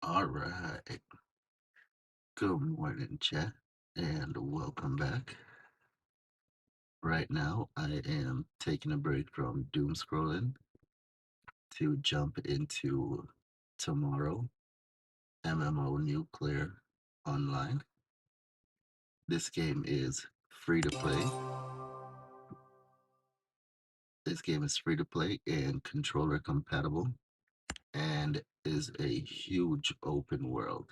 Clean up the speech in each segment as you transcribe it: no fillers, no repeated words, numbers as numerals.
All right. Good morning, chat, and welcome back. Right now, I am taking a break from doom scrolling to jump into tomorrow MMO Nuclear Online. This game is free to play. This game is free to play and controller compatible and is a huge open world.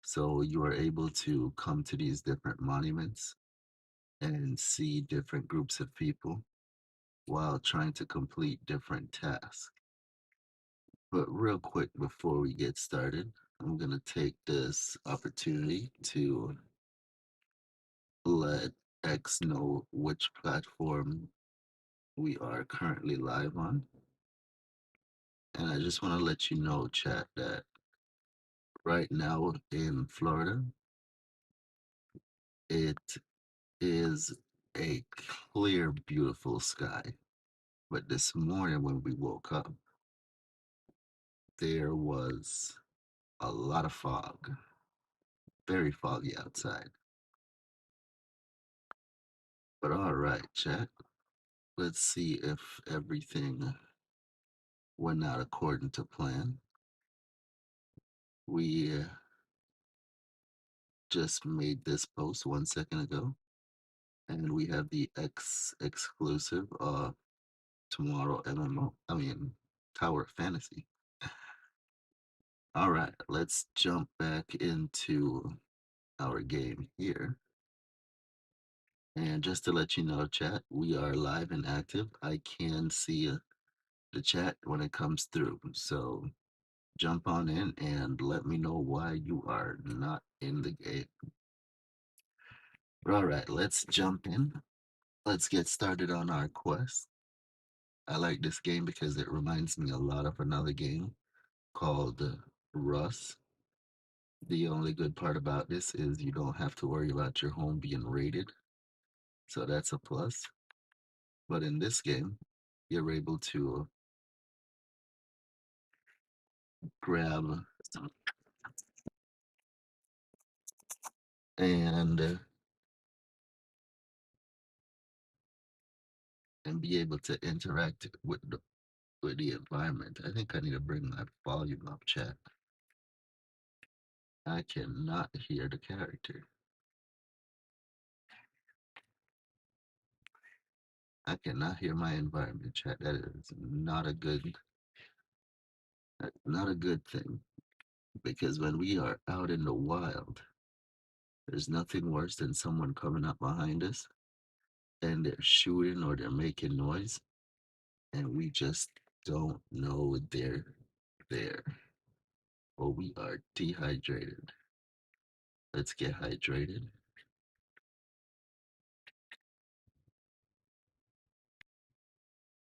So you are able to come to these different monuments and see different groups of people while trying to complete different tasks. But real quick before we get started, I'm going to take this opportunity to let X know which platform we are currently live on. And I just want to let you know, chat, that right now in Florida, it is a clear, beautiful sky. But this morning when we woke up, there was a lot of fog, very foggy outside. But all right, chat. Let's see if everything went out according to plan. We just made this post 1 second ago, and we have the X exclusive tomorrow MMO. I mean, Tower of Fantasy. All right, let's jump back into our game here. And just to let you know, chat, we are live and active. I can see the chat when it comes through. So jump on in and let me know why you are not in the game. All right, let's jump in. Let's get started on our quest. I like this game because it reminds me a lot of another game called Rust. The only good part about this is you don't have to worry about your home being raided, so that's a plus. But in this game, you're able to grab some and and be able to interact with the environment. I think I need to bring my volume up, chat. I cannot hear the character. I cannot hear my environment, chat. That is not a good thing. Because when we are out in the wild, there's nothing worse than someone coming up behind us and they're shooting or they're making noise, and we just don't know they're there. Or we are dehydrated. Let's get hydrated.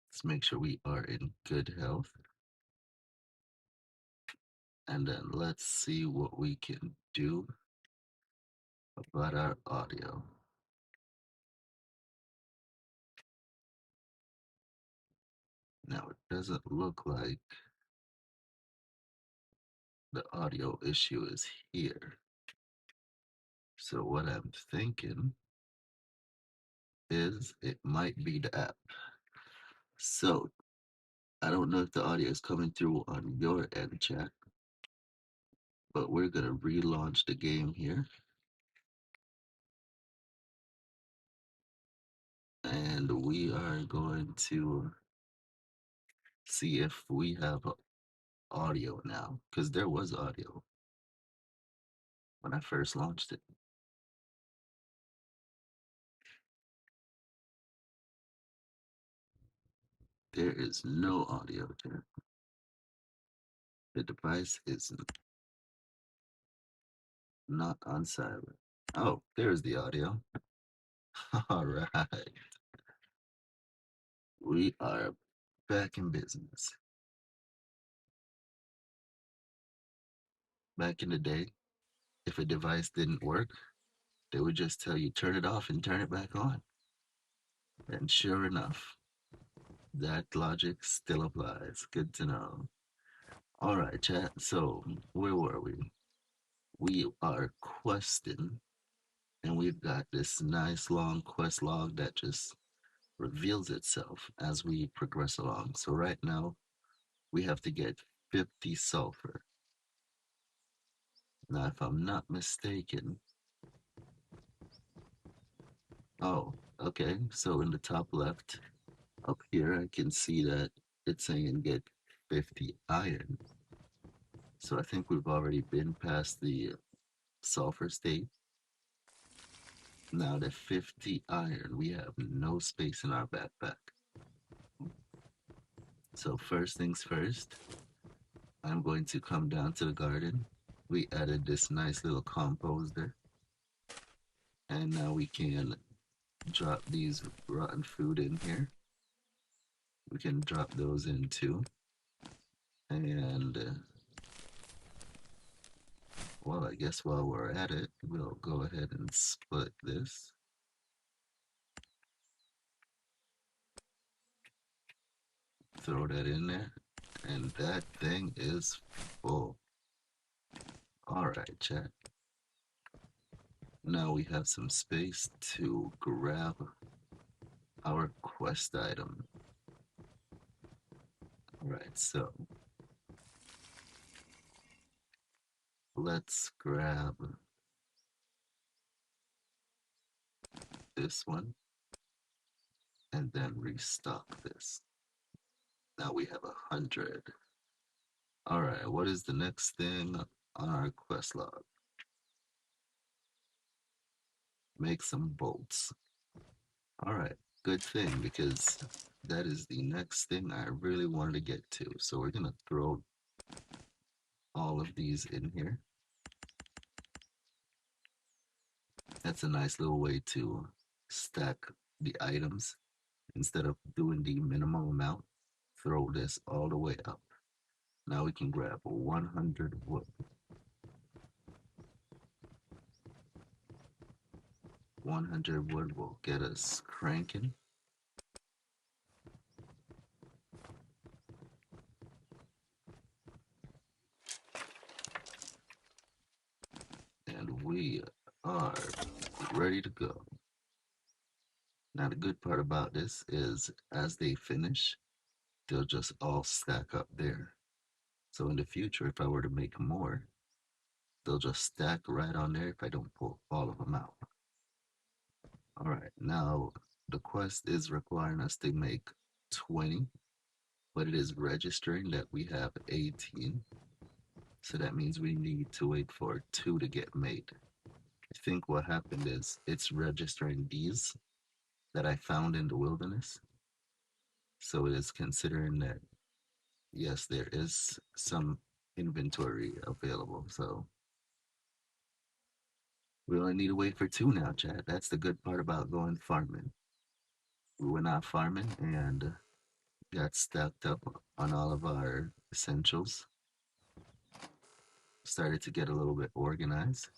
Let's make sure we are in good health. And then let's see what we can do about our audio. Now, it doesn't look like the audio issue is here. So, what I'm thinking is it might be the app. So, I don't know if the audio is coming through on your end, chat, but we're going to relaunch the game here. And we are going to see if we have audio now, because there was audio when I first launched it. There is no audio there. The device is not on silent. Oh, there's the audio. All right. We are back in business. Back in the day, if a device didn't work, they would just tell you turn it off and turn it back on. And sure enough, that logic still applies. Good to know. All right, chat. So, where were we? We are questing, and we've got this nice long quest log that just reveals itself as we progress along. So, right now, we have to get 50 sulfur. Now, if I'm not mistaken, oh, okay. So, in the top left up here, I can see that it's saying get 50 iron. So, I think we've already been past the sulfur state. Now, the 50 iron, we have no space in our backpack. So, first things first, I'm going to come down to the garden. We added this nice little composter, and now we can drop these rotten food in here. We can drop those in too. And, well, I guess while we're at it, we'll go ahead and split this. Throw that in there. And that thing is full. Alright, chat. Now we have some space to grab our quest item. Alright, so let's grab this one and then restock this. Now we have 100. Alright, what is the next thing on our quest log? Make some bolts. Alright, good thing because that is the next thing I really wanted to get to. So we're gonna throw all of these in here. That's a nice little way to stack the items. Instead of doing the minimum amount, throw this all the way up. Now we can grab 100 wood. 100 wood will get us cranking. And we are ready to go. Now the good part about this is as they finish, they'll just all stack up there. So in the future, if I were to make more, they'll just stack right on there if I don't pull all of them out. All right, now the quest is requiring us to make 20, but it is registering that we have 18. So that means we need to wait for 2 to get made. I think what happened is it's registering these that I found in the wilderness. So it is considering that, yes, there is some inventory available. So we only need to wait for 2 now, Chad. That's the good part about going farming. We went out farming and got stacked up on all of our essentials. Started to get a little bit organized.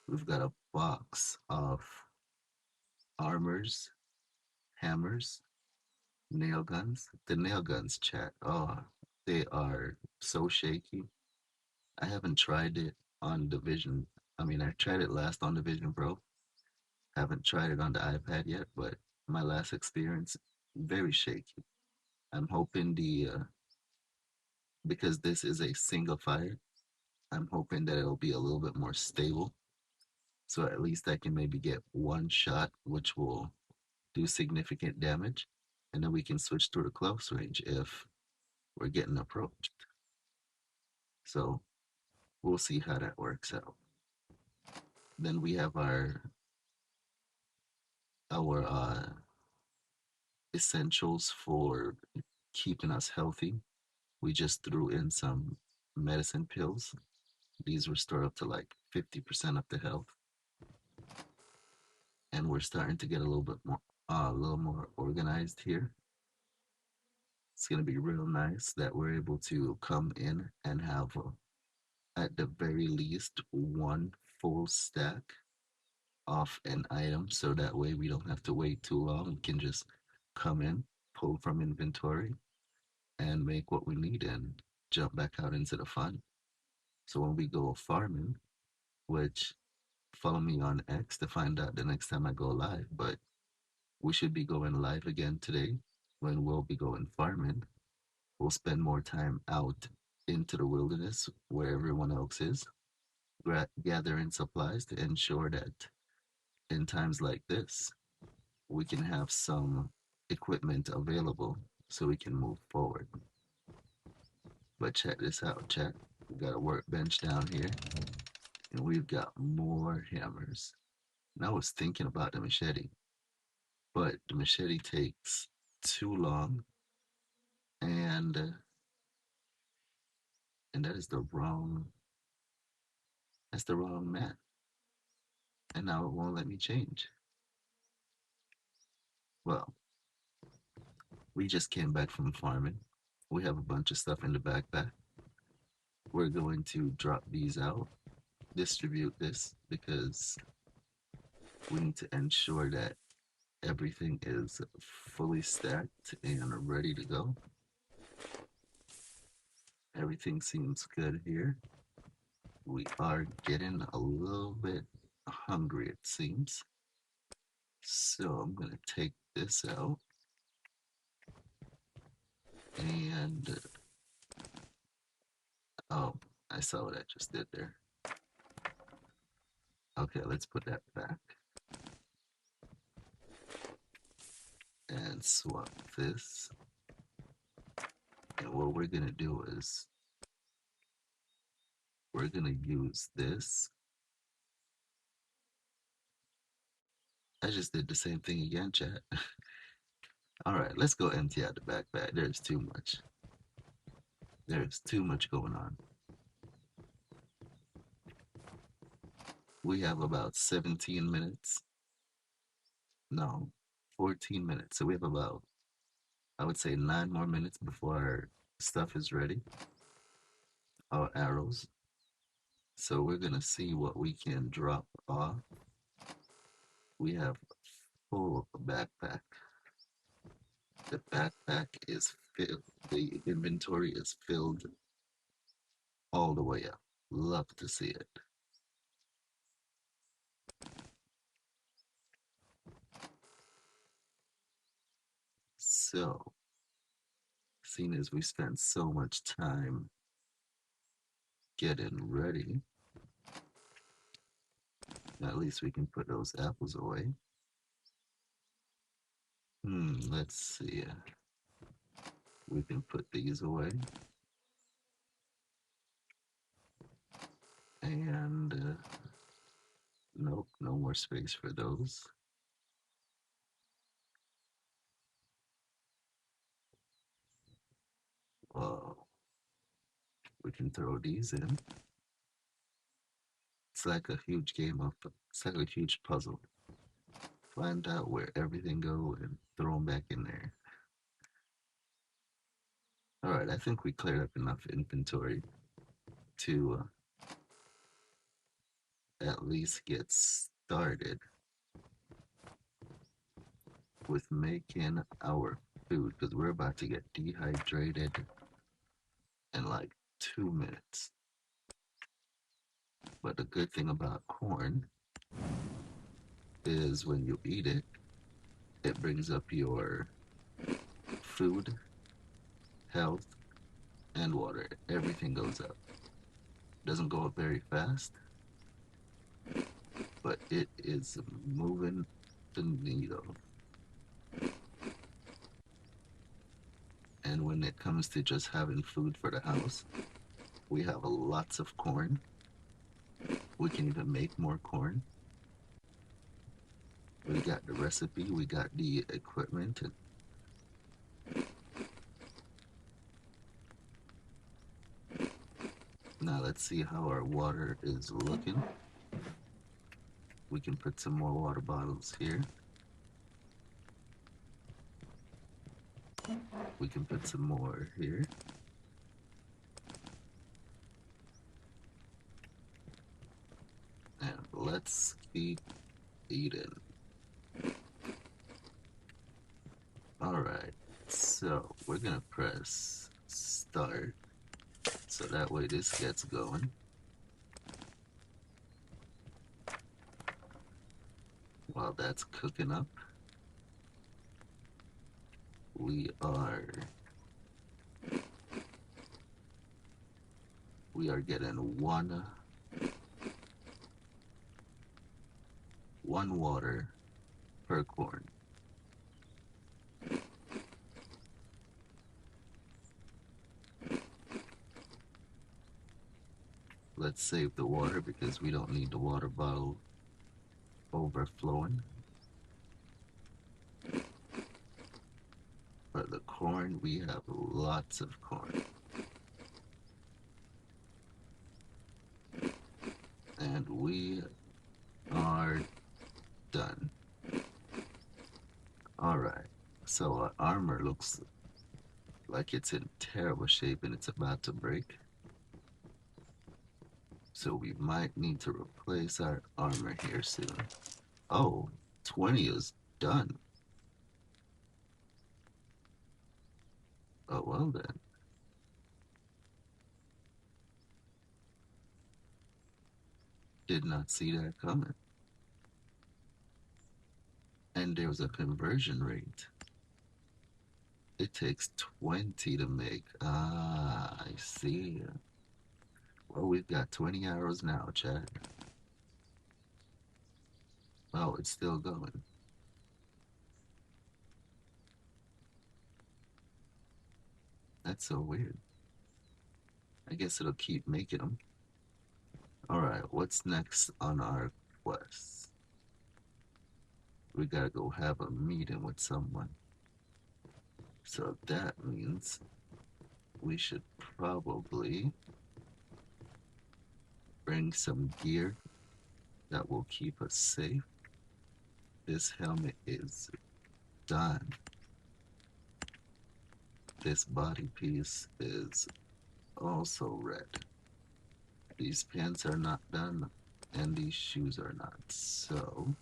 We've got a box of armors, hammers, nail guns. The nail guns, chat. Oh, they are so shaky. I haven't tried it on Division. I mean, I tried it last on Division Pro. Haven't tried it on the iPad yet, but my last experience, very shaky. I'm hoping because this is a single fire, I'm hoping that it'll be a little bit more stable. So at least I can maybe get one shot, which will do significant damage. And then we can switch to the close range if we're getting approached. So we'll see how that works out. Then we have our essentials for keeping us healthy. We just threw in some medicine pills. These restore up to like 50% of the health. And we're starting to get a little more organized here. It's gonna be real nice that we're able to come in and have, at the very least, one full stack off an item, so that way we don't have to wait too long. We can just come in, pull from inventory, and make what we need in jump back out into the fun. So when we go farming, which follow me on X to find out the next time I go live, but we should be going live again today when we'll be going farming. We'll spend more time out into the wilderness where everyone else is, gathering supplies to ensure that in times like this, we can have some equipment available so we can move forward. But check this out, chat. We got a workbench down here, and we've got more hammers. And I was thinking about the machete, but the machete takes too long, and uh, and that is the wrong mat. And now it won't let me change. Well, we just came back from farming. We have a bunch of stuff in the backpack. We're going to drop these out, distribute this because we need to ensure that everything is fully stacked and ready to go. Everything seems good here. We are getting a little bit hungry, it seems. So I'm going to take this out. And, oh, I saw what I just did there. Okay, let's put that back. And swap this. And what we're going to do is we're going to use this. I just did the same thing again, chat. All right, let's go empty out the backpack. There's too much. There's too much going on. We have about 17 minutes. No, 14 minutes. So we have about, I would say, 9 more minutes before our stuff is ready. Our arrows. So we're going to see what we can drop off. We have full backpack. The backpack is filled. The inventory is filled all the way up. Love to see it. So, seeing as we spent so much time getting ready, at least we can put those apples away. Let's see. We can put these away. And nope, no more space for those. We can throw these in. It's like a huge game of, it's like a huge puzzle. Find out where everything go and throw them back in there. All right, I think we cleared up enough inventory to at least get started with making our food because we're about to get dehydrated in like 2 minutes. But the good thing about corn is when you eat it, it brings up your food, health, and water. Everything goes up. Doesn't go up very fast, but it is moving the needle. And when it comes to just having food for the house, we have lots of corn. We can even make more corn. We got the recipe, we got the equipment. Now let's see how our water is looking. We can put some more water bottles here. We can put some more here. And let's keep eating. Alright, so we're gonna press start. So that way this gets going. While that's cooking up, we are getting one water per corn. Let's save the water because we don't need the water bottle overflowing. For the corn, we have lots of corn. And we are done. Alright, so our armor looks like it's in terrible shape and it's about to break. So we might need to replace our armor here soon. Oh, 20 is done. Oh, well then. Did not see that coming. And there's a conversion rate. It takes 20 to make. Ah, I see. Well, we've got 20 arrows now, chat. Oh, it's still going. That's so weird. I guess it'll keep making them. Alright, what's next on our quest? We gotta go have a meeting with someone. So that means we should probably bring some gear that will keep us safe. This helmet is done. This body piece is also red. These pants are not done, and these shoes are not. So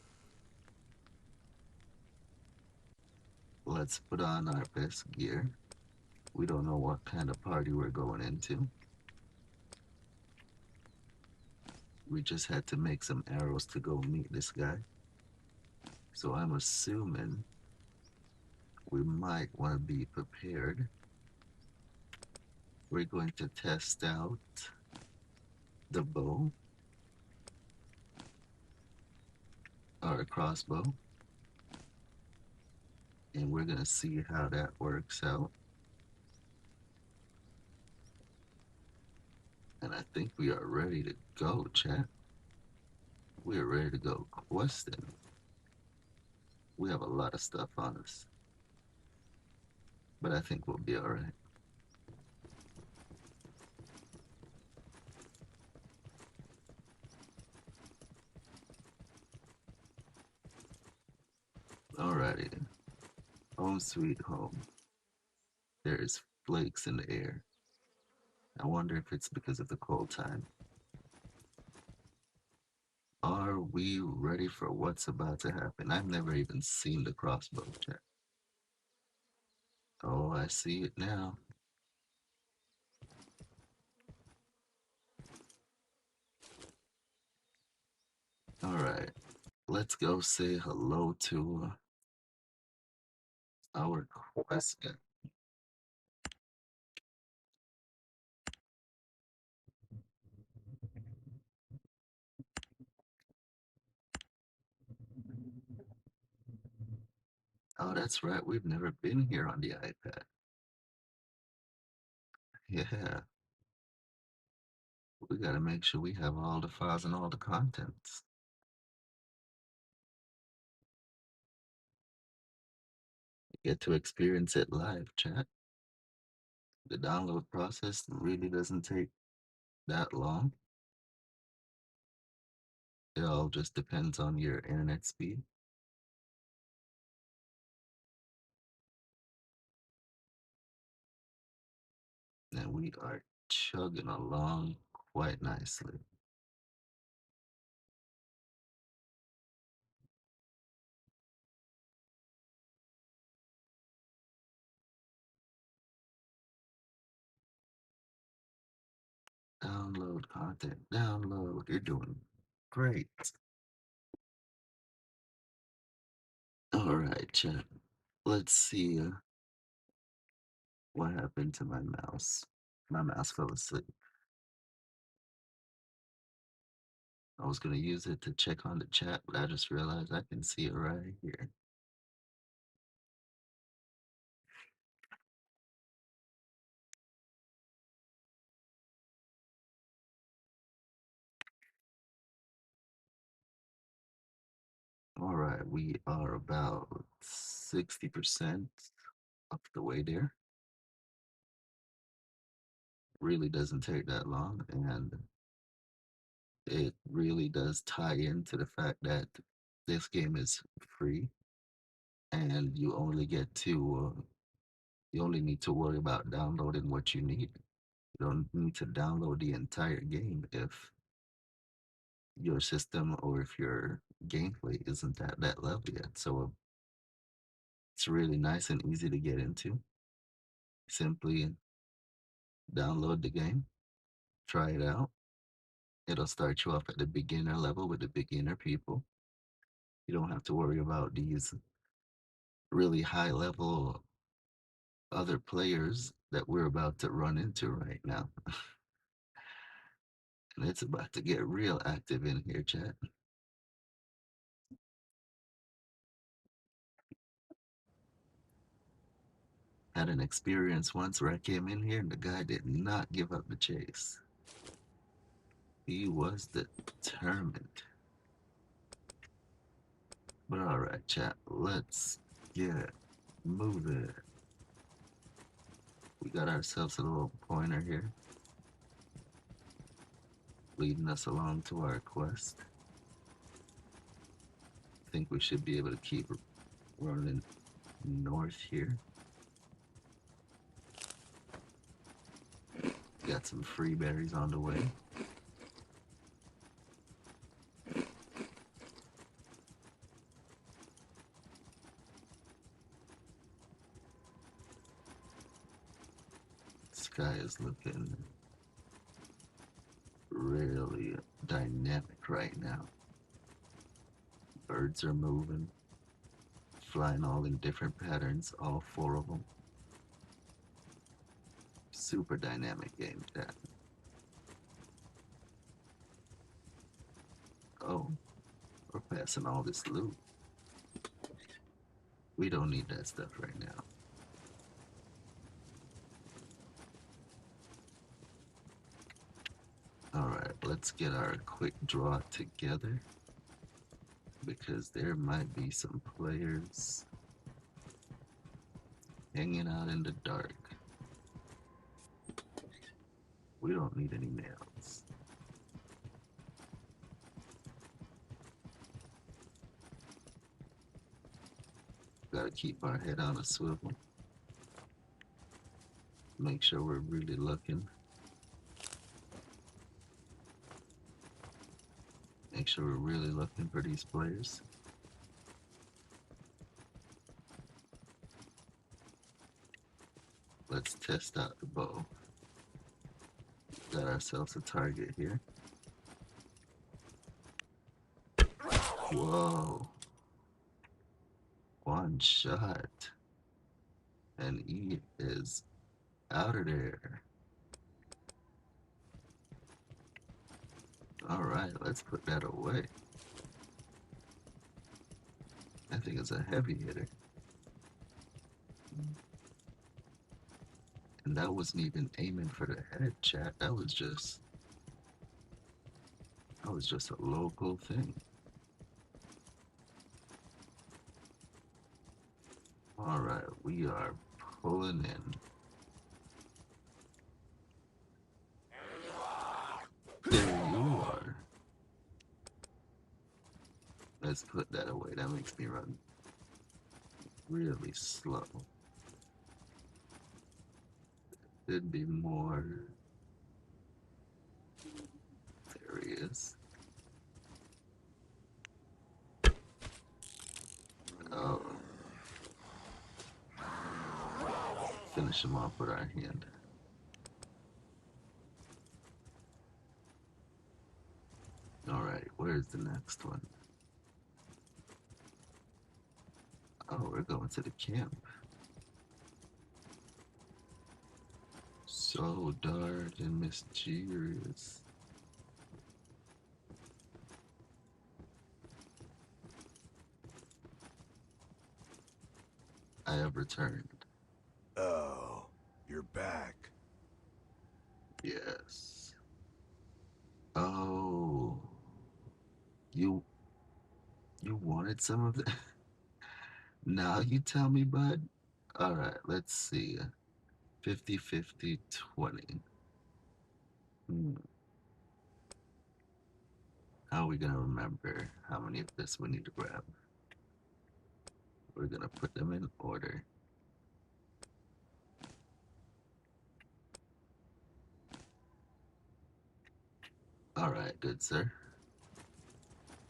let's put on our best gear. We don't know what kind of party we're going into. We just had to make some arrows to go meet this guy. So I'm assuming we might want to be prepared. We're going to test out the bow or a crossbow, and we're going to see how that works out. And I think we are ready to go, chat. We are ready to go questing. We have a lot of stuff on us, but I think we'll be all right. Alrighty, home sweet home. There is flakes in the air. I wonder if it's because of the cold time. Are we ready for what's about to happen? I've never even seen the crossbow, chat. Oh, I see it now. Alright, let's go say hello to our quest guy. Oh, that's right, we've never been here on the iPad. Yeah, we gotta make sure we have all the files and all the contents. Get to experience it live, chat. The download process really doesn't take that long. It all just depends on your internet speed. And we are chugging along quite nicely. Download content. Download. You're doing great. All right, chat. Let's see what happened to my mouse. My mouse fell asleep. I was going to use it to check on the chat, but I just realized I can see it right here. All right, we are about 60% of the way there. Really doesn't take that long, and it really does tie into the fact that this game is free, and you only need to worry about downloading what you need. You don't need to download the entire game if your system or if your gameplay isn't at that level yet. So it's really nice and easy to get into. Simply download the game, try it out. It'll start you off at the beginner level with the beginner people. You don't have to worry about these really high level other players that we're about to run into right now. And it's about to get real active in here, chat. Had an experience once where I came in here and the guy did not give up the chase. He was determined. But alright, chat, let's get moving. We got ourselves a little pointer here, leading us along to our quest. I think we should be able to keep running north here. Got some free berries on the way. Sky is looking really dynamic right now. Birds are moving, flying all in different patterns, all four of them. Super dynamic game, chat. Oh, we're passing all this loot. We don't need that stuff right now. Alright, let's get our quick draw together, because there might be some players hanging out in the dark. We don't need any nails. Gotta keep our head on a swivel. Make sure we're really looking. Make sure we're really looking for these players. Let's test out the bow. Got ourselves a target here. Whoa. One shot. And he is out of there. Alright, let's put that away. I think it's a heavy hitter. And that wasn't even aiming for the head, chat. That was just a local thing. Alright, we are pulling in. There you are. Let's put that away. That makes me run really slow. There'd be more. There he is. Oh. Finish him off with our hand. Where's the next one? Oh, we're going to the camp. So dark and mysterious. I have returned. Oh, you're back. Yes. Oh, you you wanted some of that? Now you tell me, bud. All right, let's see. 50, 50, 20. Hmm. How are we gonna remember how many of this we need to grab? We're gonna put them in order. All right, good sir.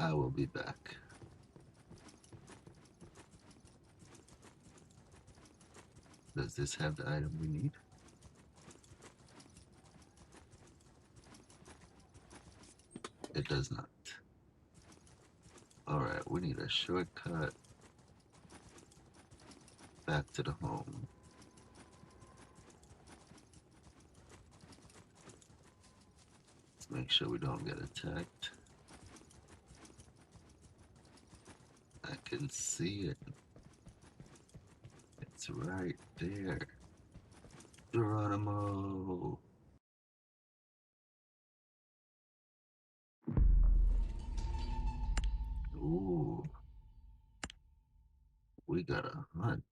I will be back. Does this have the item we need? It does not. All right, we need a shortcut back to the home. Let's make sure we don't get attacked. I can see it. It's right there. Geronimo. Ooh, we got a hunt.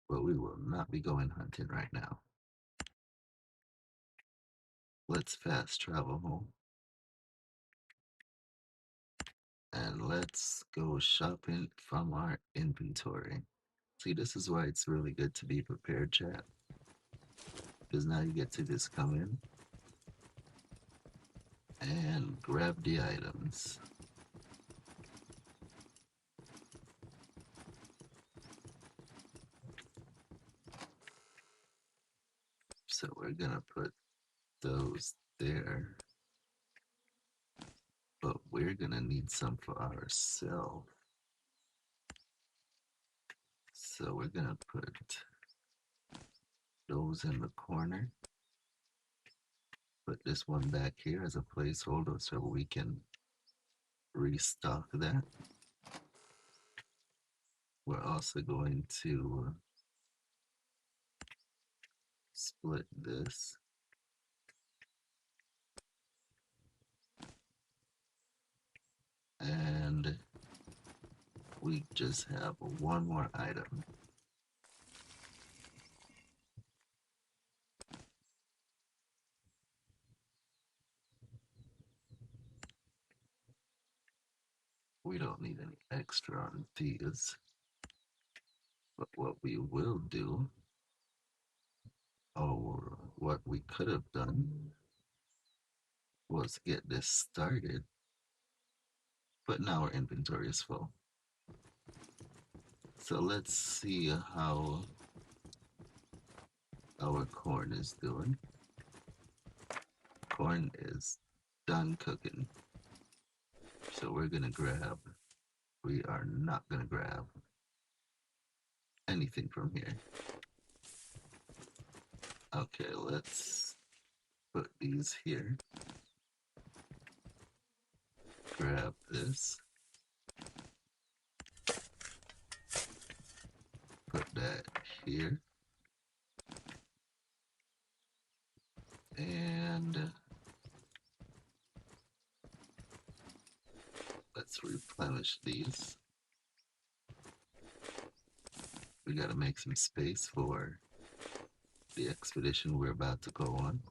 But we will not be going hunting right now. Let's fast travel home. And let's go shopping from our inventory. See, this is why it's really good to be prepared, chat. Because now you get to just come in and grab the items. So we're gonna put those there. But we're gonna need some for ourselves. So we're gonna put those in the corner. Put this one back here as a placeholder so we can restock that. We're also going to split this. And we just have one more item. We don't need any extra on these. But what we will do, or what we could have done, was get this started. But now our inventory is full. So let's see how our corn is doing. Corn is done cooking. So we're gonna grab, we are not gonna grab anything from here. Okay, let's put these here. Grab this. Put that here. And let's replenish these. We gotta make some space for the expedition we're about to go on.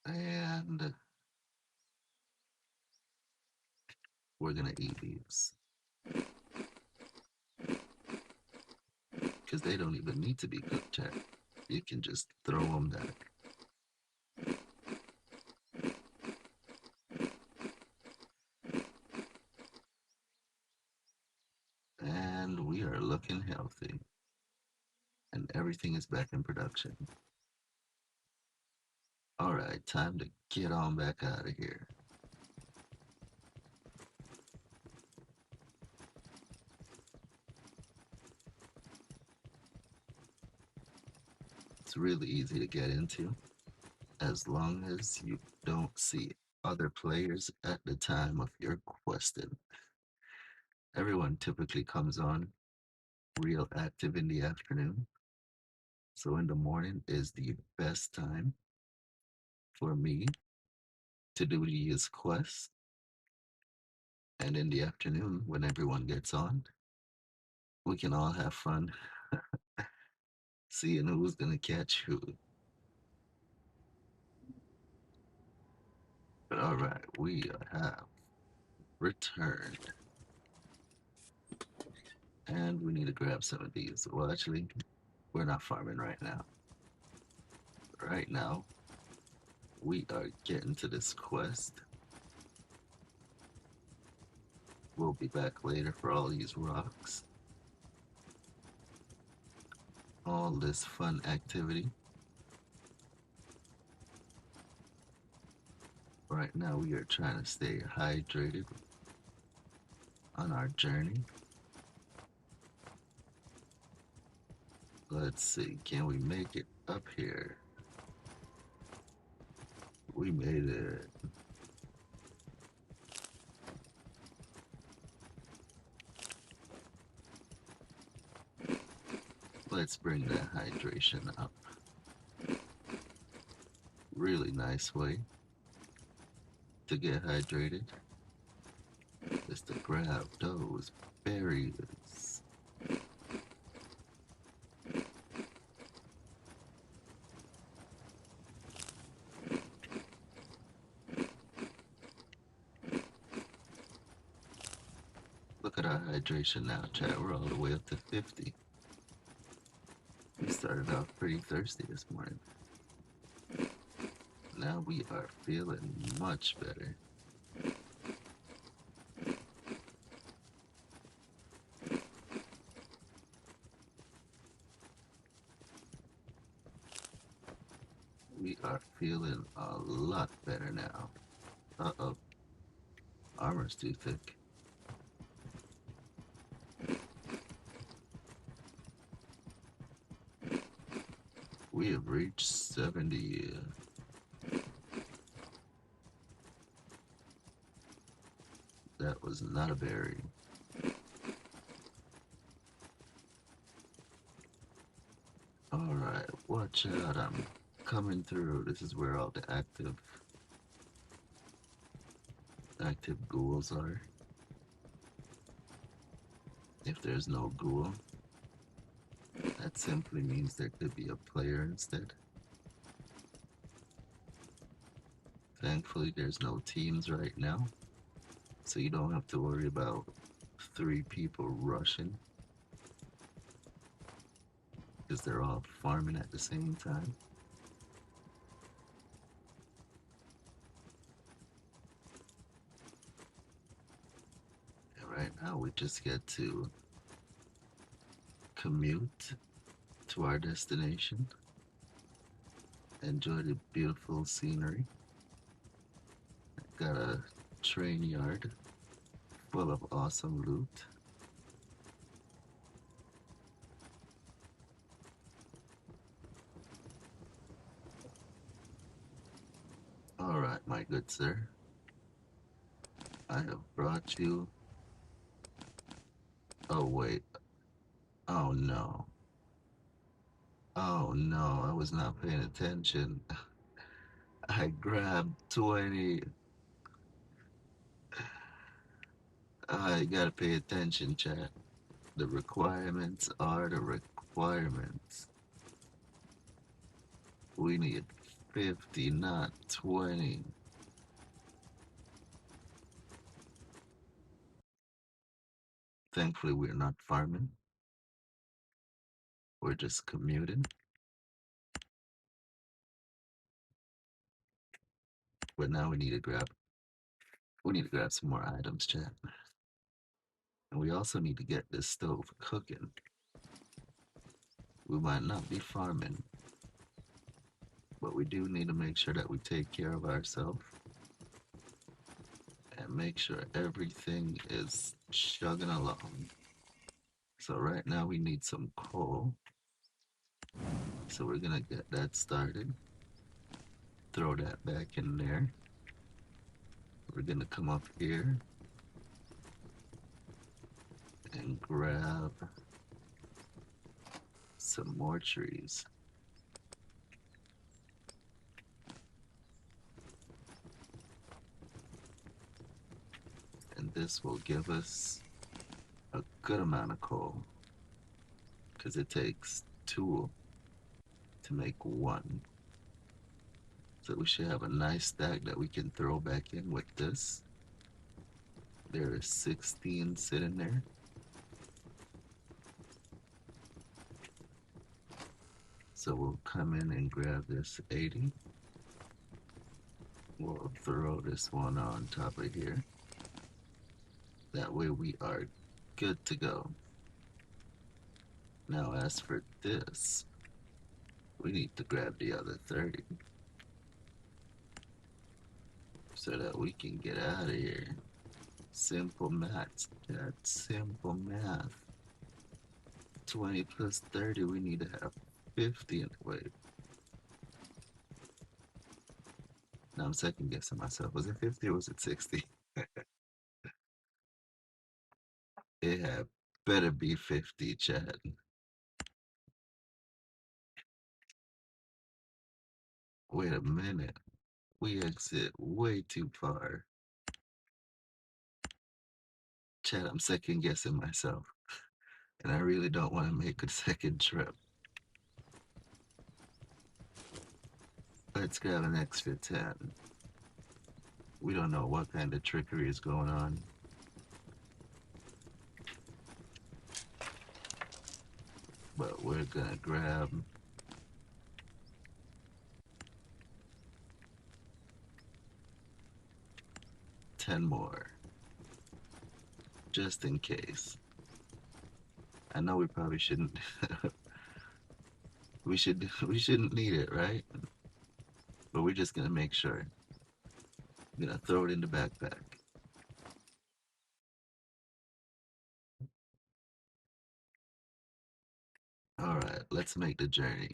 And we're gonna eat these. Because they don't even need to be cooked, chat. You can just throw them back. And we are looking healthy. healthy, and everything is back in production. All right, time to get on back out of here. It's really easy to get into as long as you don't see other players at the time of your questing. Everyone typically comes on real active in the afternoon, so in the morning is the best time for me to do these quests, and in the afternoon when everyone gets on, we can all have fun seeing who's gonna catch who. But all right, we have returned, and we need to grab some of these. Well, actually, we're not farming right now. Right now, we are getting to this quest. We'll be back later for all these rocks, all this fun activity. Right now, we are trying to stay hydrated on our journey. Let's see, can we make it up here? We made it. Let's bring that hydration up. Really nice way to get hydrated is to grab those berries. Look at our hydration now, chat. We're all the way up to 50. We started off pretty thirsty this morning. Now we are feeling much better. We are feeling a lot better now. Uh-oh. Armor's too thick. We have reached 70. That was not a berry. Alright, watch out. I'm coming through. This is where all the active ghouls are. If there's no ghoul, that simply means there could be a player instead. Thankfully, there's no teams right now, so you don't have to worry about 3 people rushing because they're all farming at the same time. And right now, we just get to commute to our destination, enjoy the beautiful scenery. Got a train yard full of awesome loot. All right, my good sir. I have brought you. Oh, wait. Oh, no. Oh, no. I was not paying attention. I grabbed 20. I gotta pay attention, chat. The requirements are the requirements. We need 50, not 20. Thankfully, we're not farming. We're just commuting. But now we need to grab some more items, chat. And we also need to get this stove cooking. We might not be farming, but we do need to make sure that we take care of ourselves and make sure everything is chugging along. So right now we need some coal. So we're gonna get that started. Throw that back in there. We're gonna come up here and grab some more trees. And this will give us a good amount of coal because it takes two to make one. So we should have a nice stack that we can throw back in with this. There is 16 sitting there. So we'll come in and grab this 80. We'll throw this one on top of here. That way we are good to go. Now as for this, we need to grab the other 30 so that we can get out of here. Simple math. That's simple math. 20 plus 30, we need to have 50 in the way. Now I'm second guessing myself. Was it 50 or was it 60? It had better be 50, Chad. Wait a minute. We exit way too far. Chad, I'm second guessing myself. And I really don't want to make a second trip. Let's grab an extra 10. We don't know what kind of trickery is going on. But we're gonna grab 10 more. Just in case. I know we probably shouldn't we shouldn't need it, right? But we're just gonna make sure. I'm gonna throw it in the backpack. Alright, let's make the journey.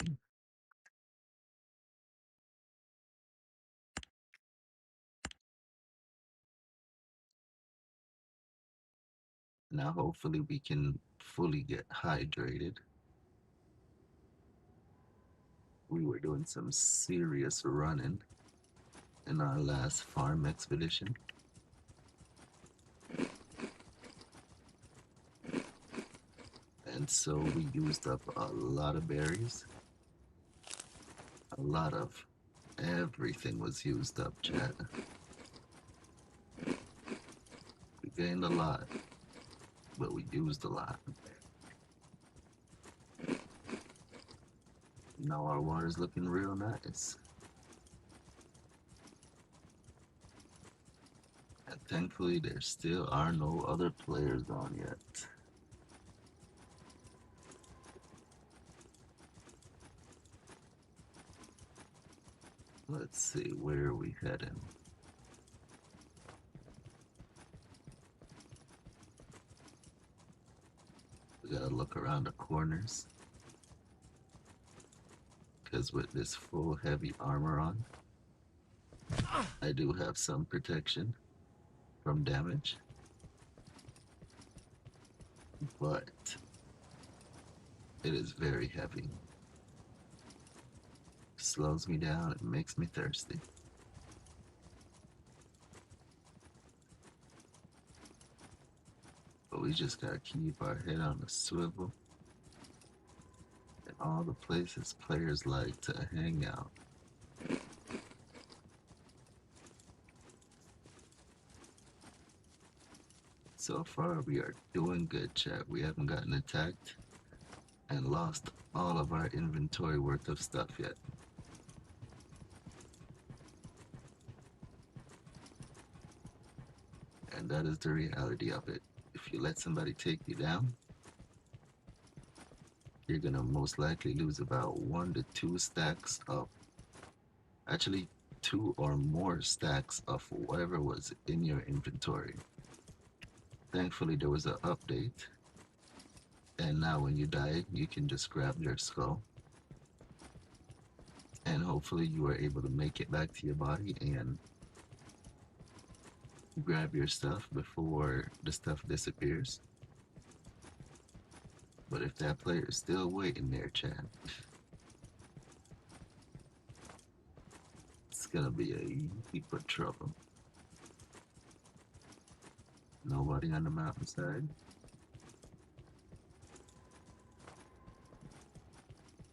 Now hopefully we can fully get hydrated. We were doing some serious running in our last farm expedition. And so we used up a lot of berries. A lot of everything was used up, chat. We gained a lot, but we used a lot. Now our water's looking real nice. And thankfully there still are no other players on yet. Let's see, where are we heading? We gotta look around the corners. Because with this full heavy armor on, I do have some protection from damage. But it is very heavy. Slows me down, it makes me thirsty. But we just gotta keep our head on the swivel. And all the places players like to hang out. So far we are doing good, chat. We haven't gotten attacked and lost all of our inventory worth of stuff yet. And that is the reality of it. If you let somebody take you down, you're gonna most likely lose about 1 to 2 stacks of, actually 2 or more stacks of whatever was in your inventory. Thankfully, there was an update, and now when you die, you can just grab your skull, and hopefully you are able to make it back to your body and grab your stuff before the stuff disappears. But if that player is still waiting there, Chad, it's gonna be a heap of trouble. Nobody on the mountainside.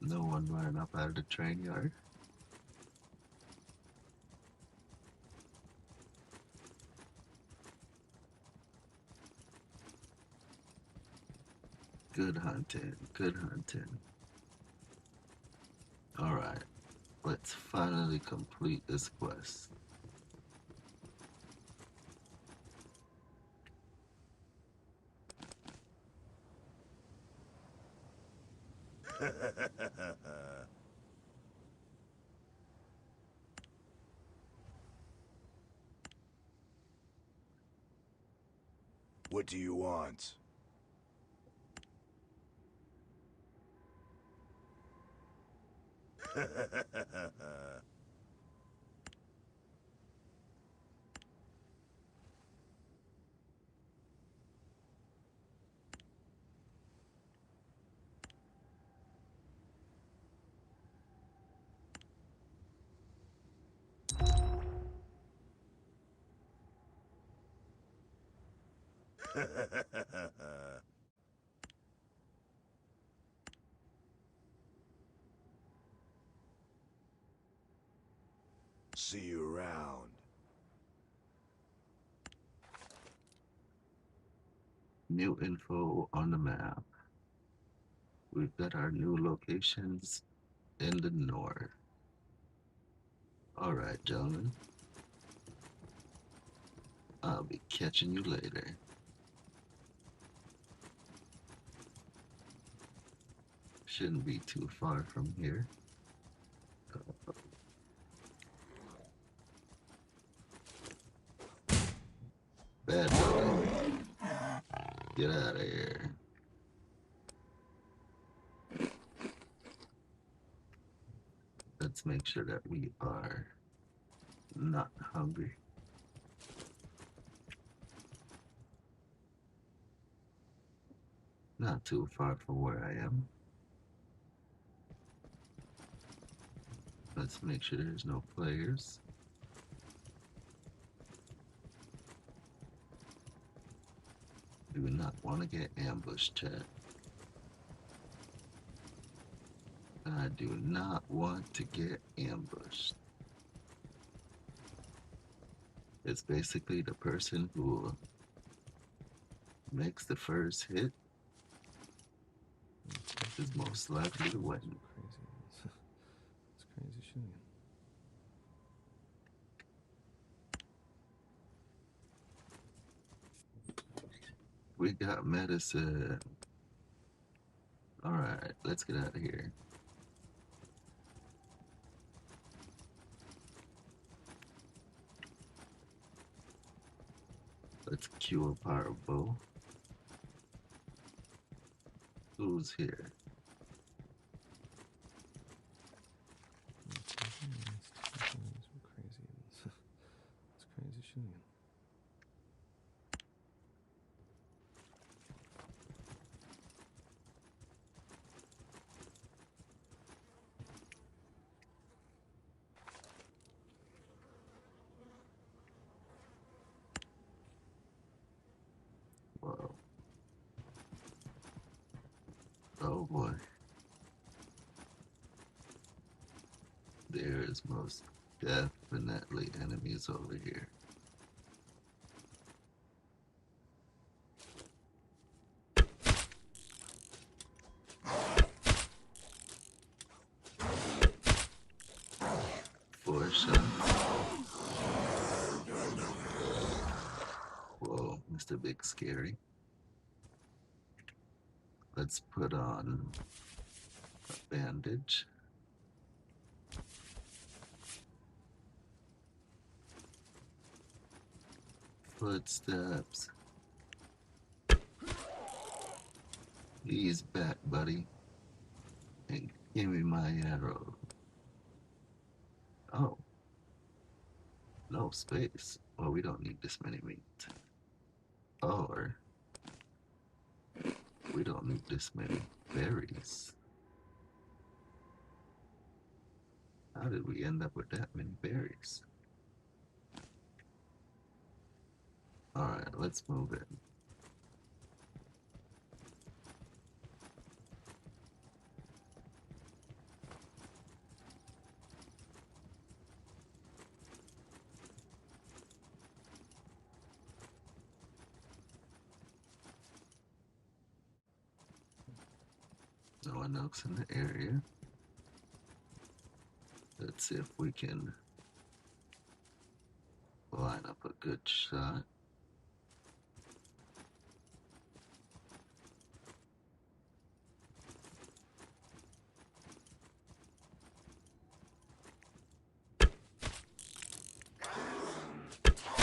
No one running up out of the train yard. Good hunting, good hunting. Alright, let's finally complete this quest. What do you want? See you around. New info on the map. We've got our new locations in the north. Alright, gentlemen. I'll be catching you later. Shouldn't be too far from here. Bad boy. Get out of here. Let's make sure that we are not hungry. Not too far from where I am. Let's make sure there's no players. Do not want to get ambushed, chat. I do not want to get ambushed. It's basically the person who makes the first hit is most likely to win. Crazy. It's crazy shooting. We got medicine. Alright, let's get out of here. Let's cue up our bow. Who's here? It's crazy. It's crazy shooting. Whoa. Oh boy. There is most definitely enemies over here. For sure. Whoa, Mr. Big Scary. Let's put on A bandage. Footsteps. He's back, buddy. And give me my arrow. Oh. No space. Well, we don't need this many meat. Or we don't need this many berries. How did we end up with that many berries? Alright, let's move in. No one else in the area. Let's see if we can line up a good shot.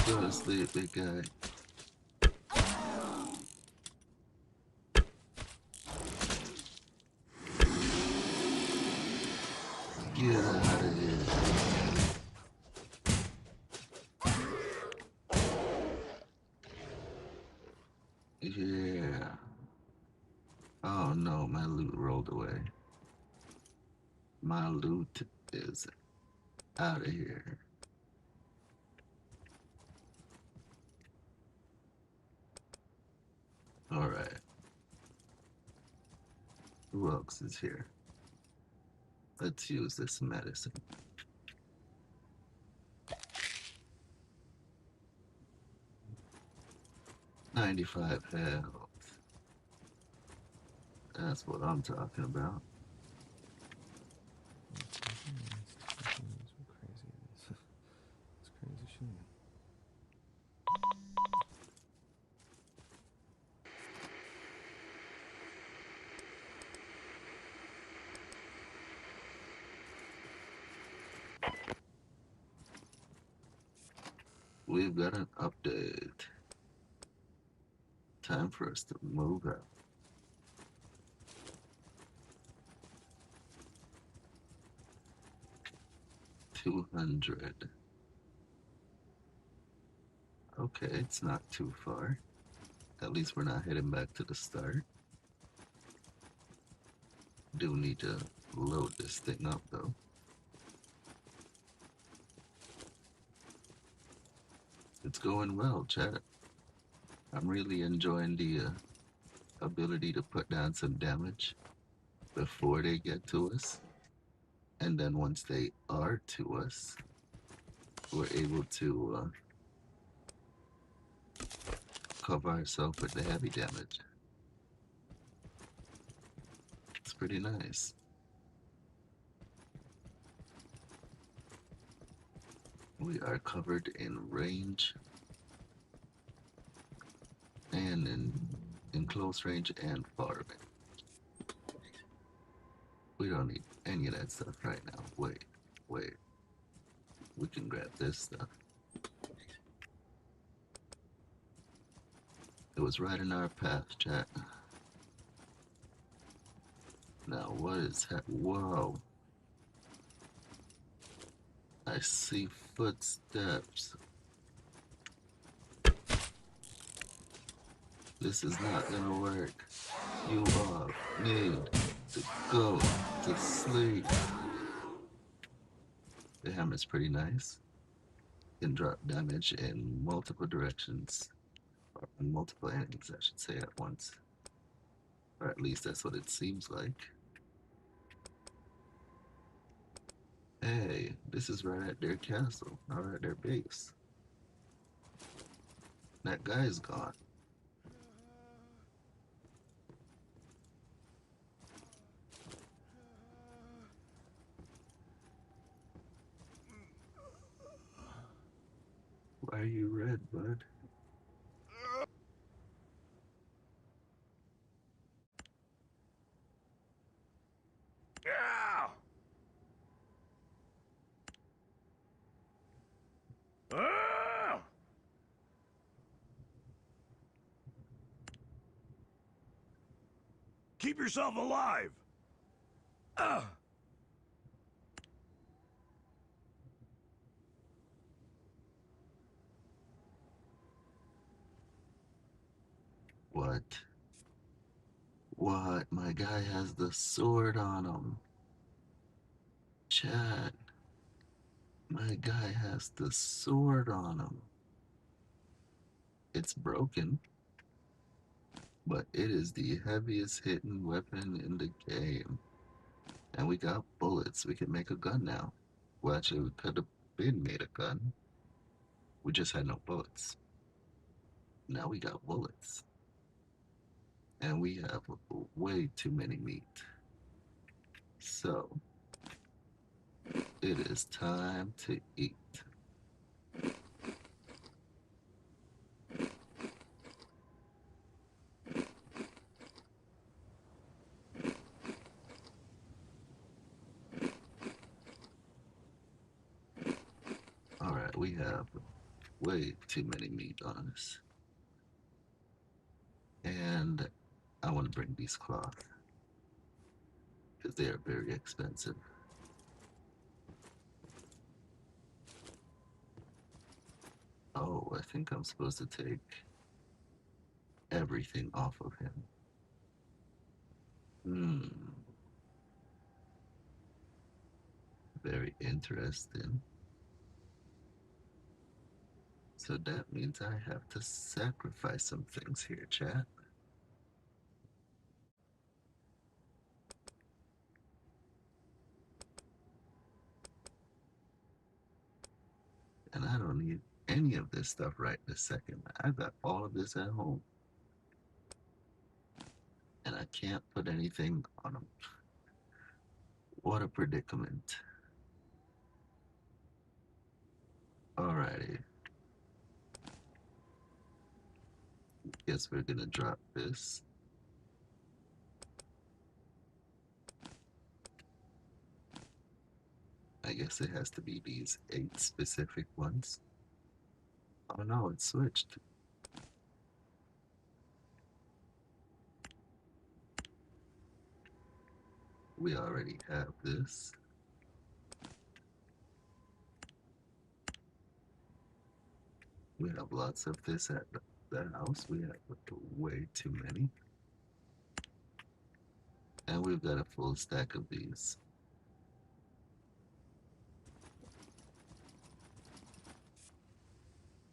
Go to sleep, big guy. Get out of here. Yeah. Oh no, my loot rolled away. My loot is out of here. Alright. Who else is here? Let's use this medicine. 95 health. That's what I'm talking about. It's crazy shooting. We've got an update. Time for us to move up. $200. Okay, it's not too far. At least we're not heading back to the start. Do need to load this thing up though. It's going well, chat. I'm really enjoying the ability to put down some damage before they get to us. And then once they are to us, we're able to cover ourselves with the heavy damage. It's pretty nice. We are covered in range and in close range and far range. We don't need any of that stuff right now. Wait. We can grab this stuff. It was right in our path, chat. Now what is that? Whoa. I see footsteps. This is not gonna work. You all need to go to sleep. The hammer's pretty nice. Can drop damage in multiple directions. Or multiple enemies, I should say, at once. Or at least that's what it seems like. Hey, this is right at their castle, or at their base. That guy's gone. Why are you red, bud? Yeah! Ah! Keep yourself alive! Ah! What? What? My guy has the sword on him. Chad. My guy has the sword on him. It's broken, but it is the heaviest hitting weapon in the game. And we got bullets. We can make a gun now. Well, actually, we could have been made a gun. We just had no bullets. Now we got bullets. And we have way too many meat. So, it is time to eat. Alright, we have way too many meat on us. And I want to bring these cloth because they are very expensive. Oh, I think I'm supposed to take everything off of him. Very interesting. So that means I have to sacrifice some things here, chat. And I don't need any of this stuff right this second. I got all of this at home. And I can't put anything on them. What a predicament. Alrighty. Guess we're gonna drop this. I guess it has to be these 8 specific ones. Oh no, it switched. We already have this. We have lots of this at the house. We have way too many. And we've got a full stack of these.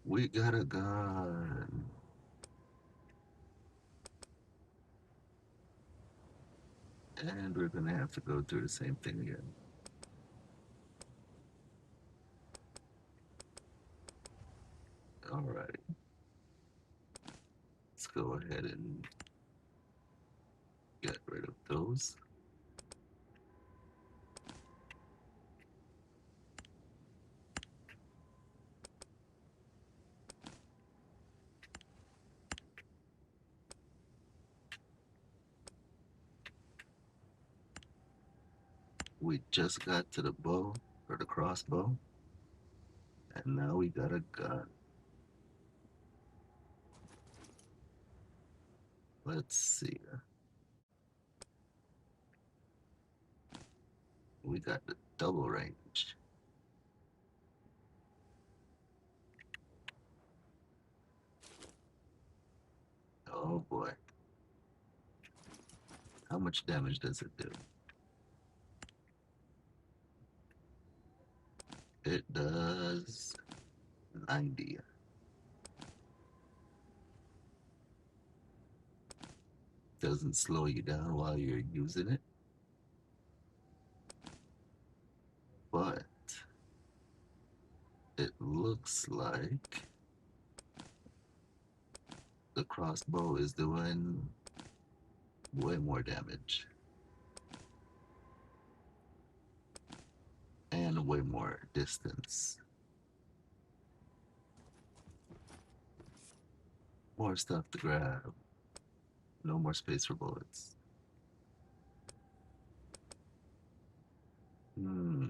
We got a gun. And we're gonna have to go through the same thing again. Alright. Let's go ahead and get rid of those. We just got to the bow, or the crossbow, and now we got a gun. Let's see. We got the double range. Oh boy. How much damage does it do? It does 90. Doesn't slow you down while you're using it, but it looks like the crossbow is doing way more damage and way more distance. More stuff to grab. No more space for bullets. Hmm.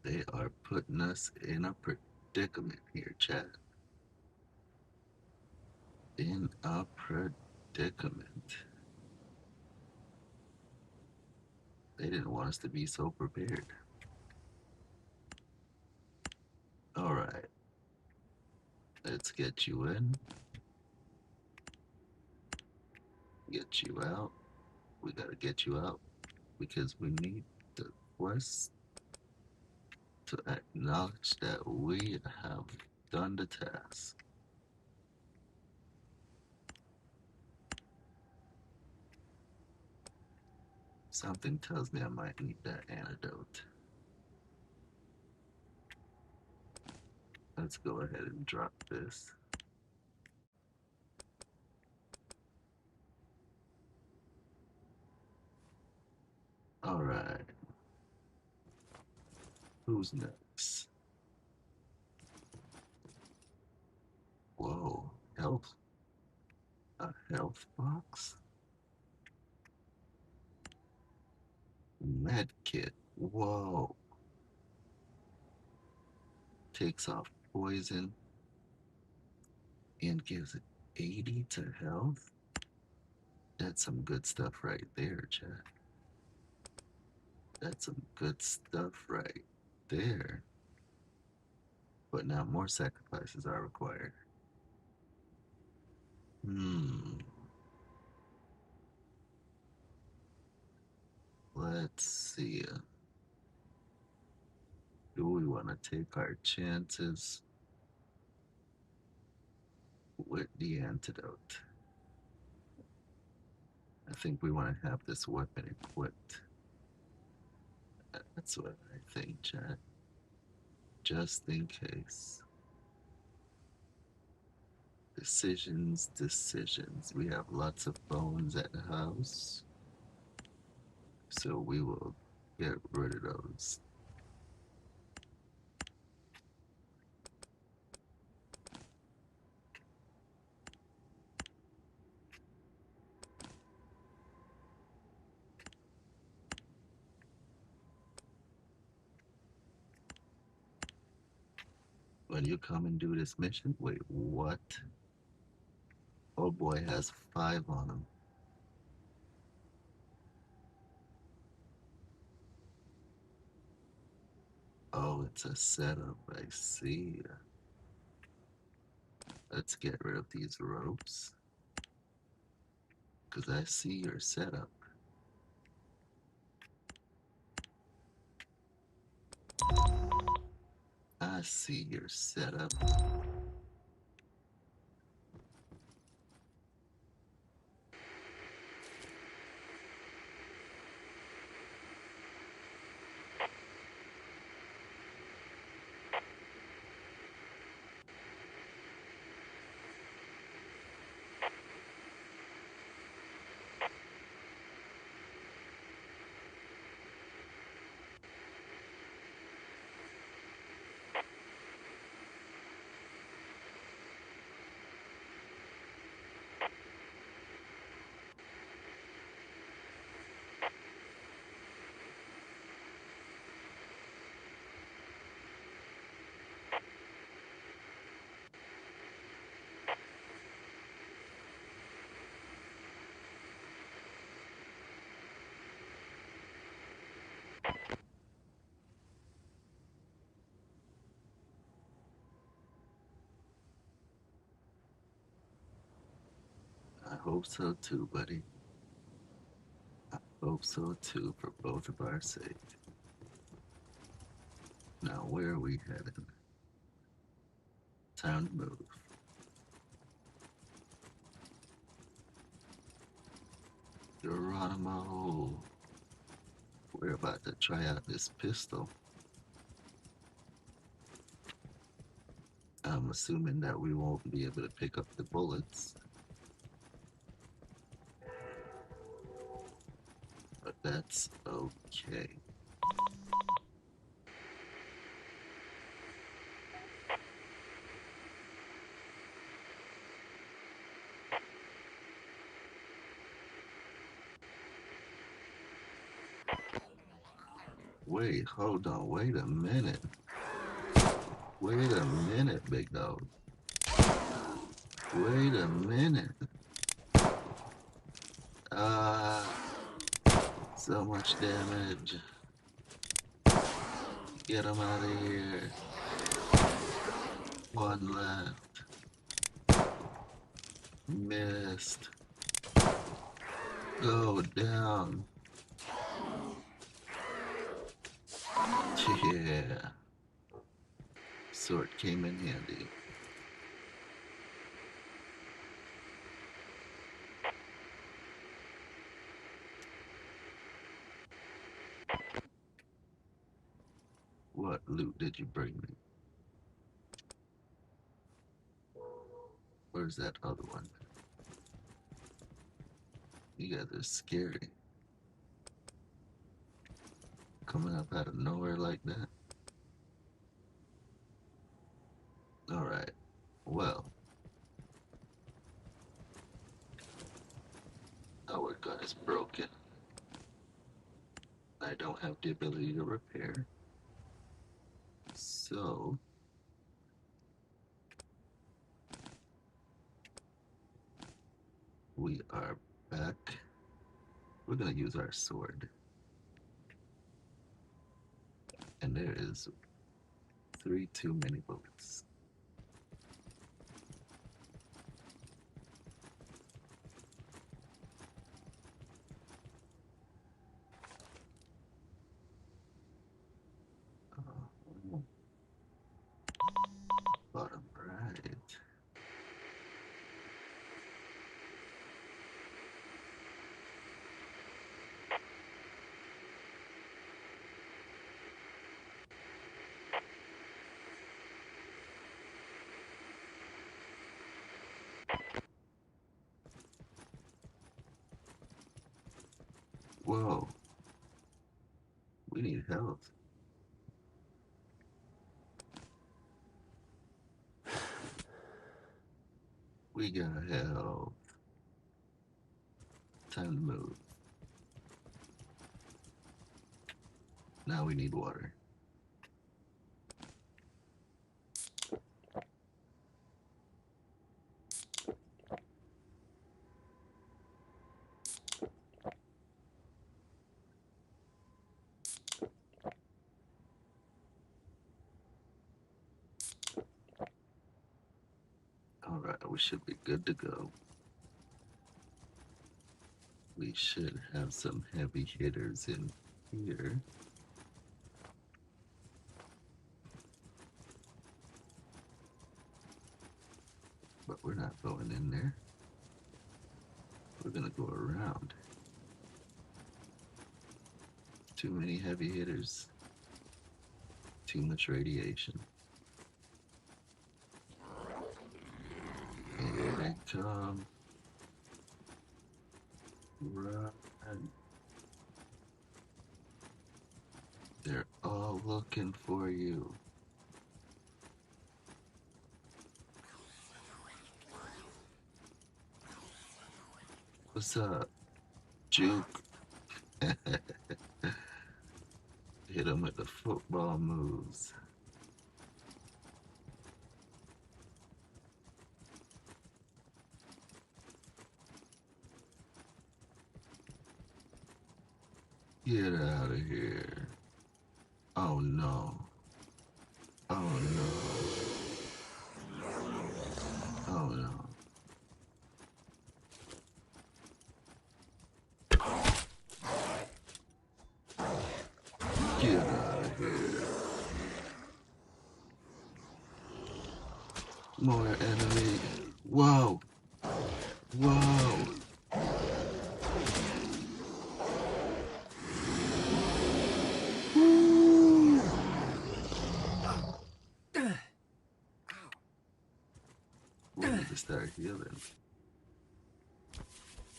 They are putting us in a predicament here, chat. In a predicament. They didn't want us to be so prepared. All right. Let's get you in. Get you out. We gotta get you out because we need the quest to acknowledge that we have done the task. Something tells me I might need that antidote. Let's go ahead and drop this. All right. Who's next? Whoa. Health. A health box? Med kit. Whoa. Takes off poison and gives it 80 to health. That's some good stuff right there, chat. That's some good stuff right there. But now more sacrifices are required. Let's see. Do we want to take our chances with the antidote? I think we want to have this weapon equipped. That's what I think, chat. Just in case. Decisions, decisions. We have lots of bones at the house. So we will get rid of those. When you come and do this mission, wait, what? Oh boy has 5 on him. Oh, it's a setup, I see. Let's get rid of these ropes. Because I see your setup. I see your setup. I hope so too, buddy. I hope so too, for both of our sake. Now, where are we heading? Time to move. Geronimo. We're about to try out this pistol. I'm assuming that we won't be able to pick up the bullets. But that's okay. Wait, hold on. Wait a minute. Wait a minute, big dog. Wait a minute. So much damage. Get him out of here. One left. Missed. Go down. Yeah. Sword came in handy. What loot did you bring me? Where's that other one? You guys are scary. Coming up out of nowhere like that. Alright. Well. Our gun is broken. I don't have the ability to repair. So we are back. We're gonna use our sword. And there is 3 too many bullets. Bottom right. Whoa. We need health. We got health. Time to move. Now we need water. Alright, we should be good to go. We should have some heavy hitters in here. But we're not going in there. We're gonna go around. Too many heavy hitters. Too much radiation. Here they come. Run. They're all looking for you. What's up, Juke? Hit him with the football moves. Get out of here. Oh no. Oh no. Oh no. Get out of here. More enemy. Whoa. Whoa. We need to start healing.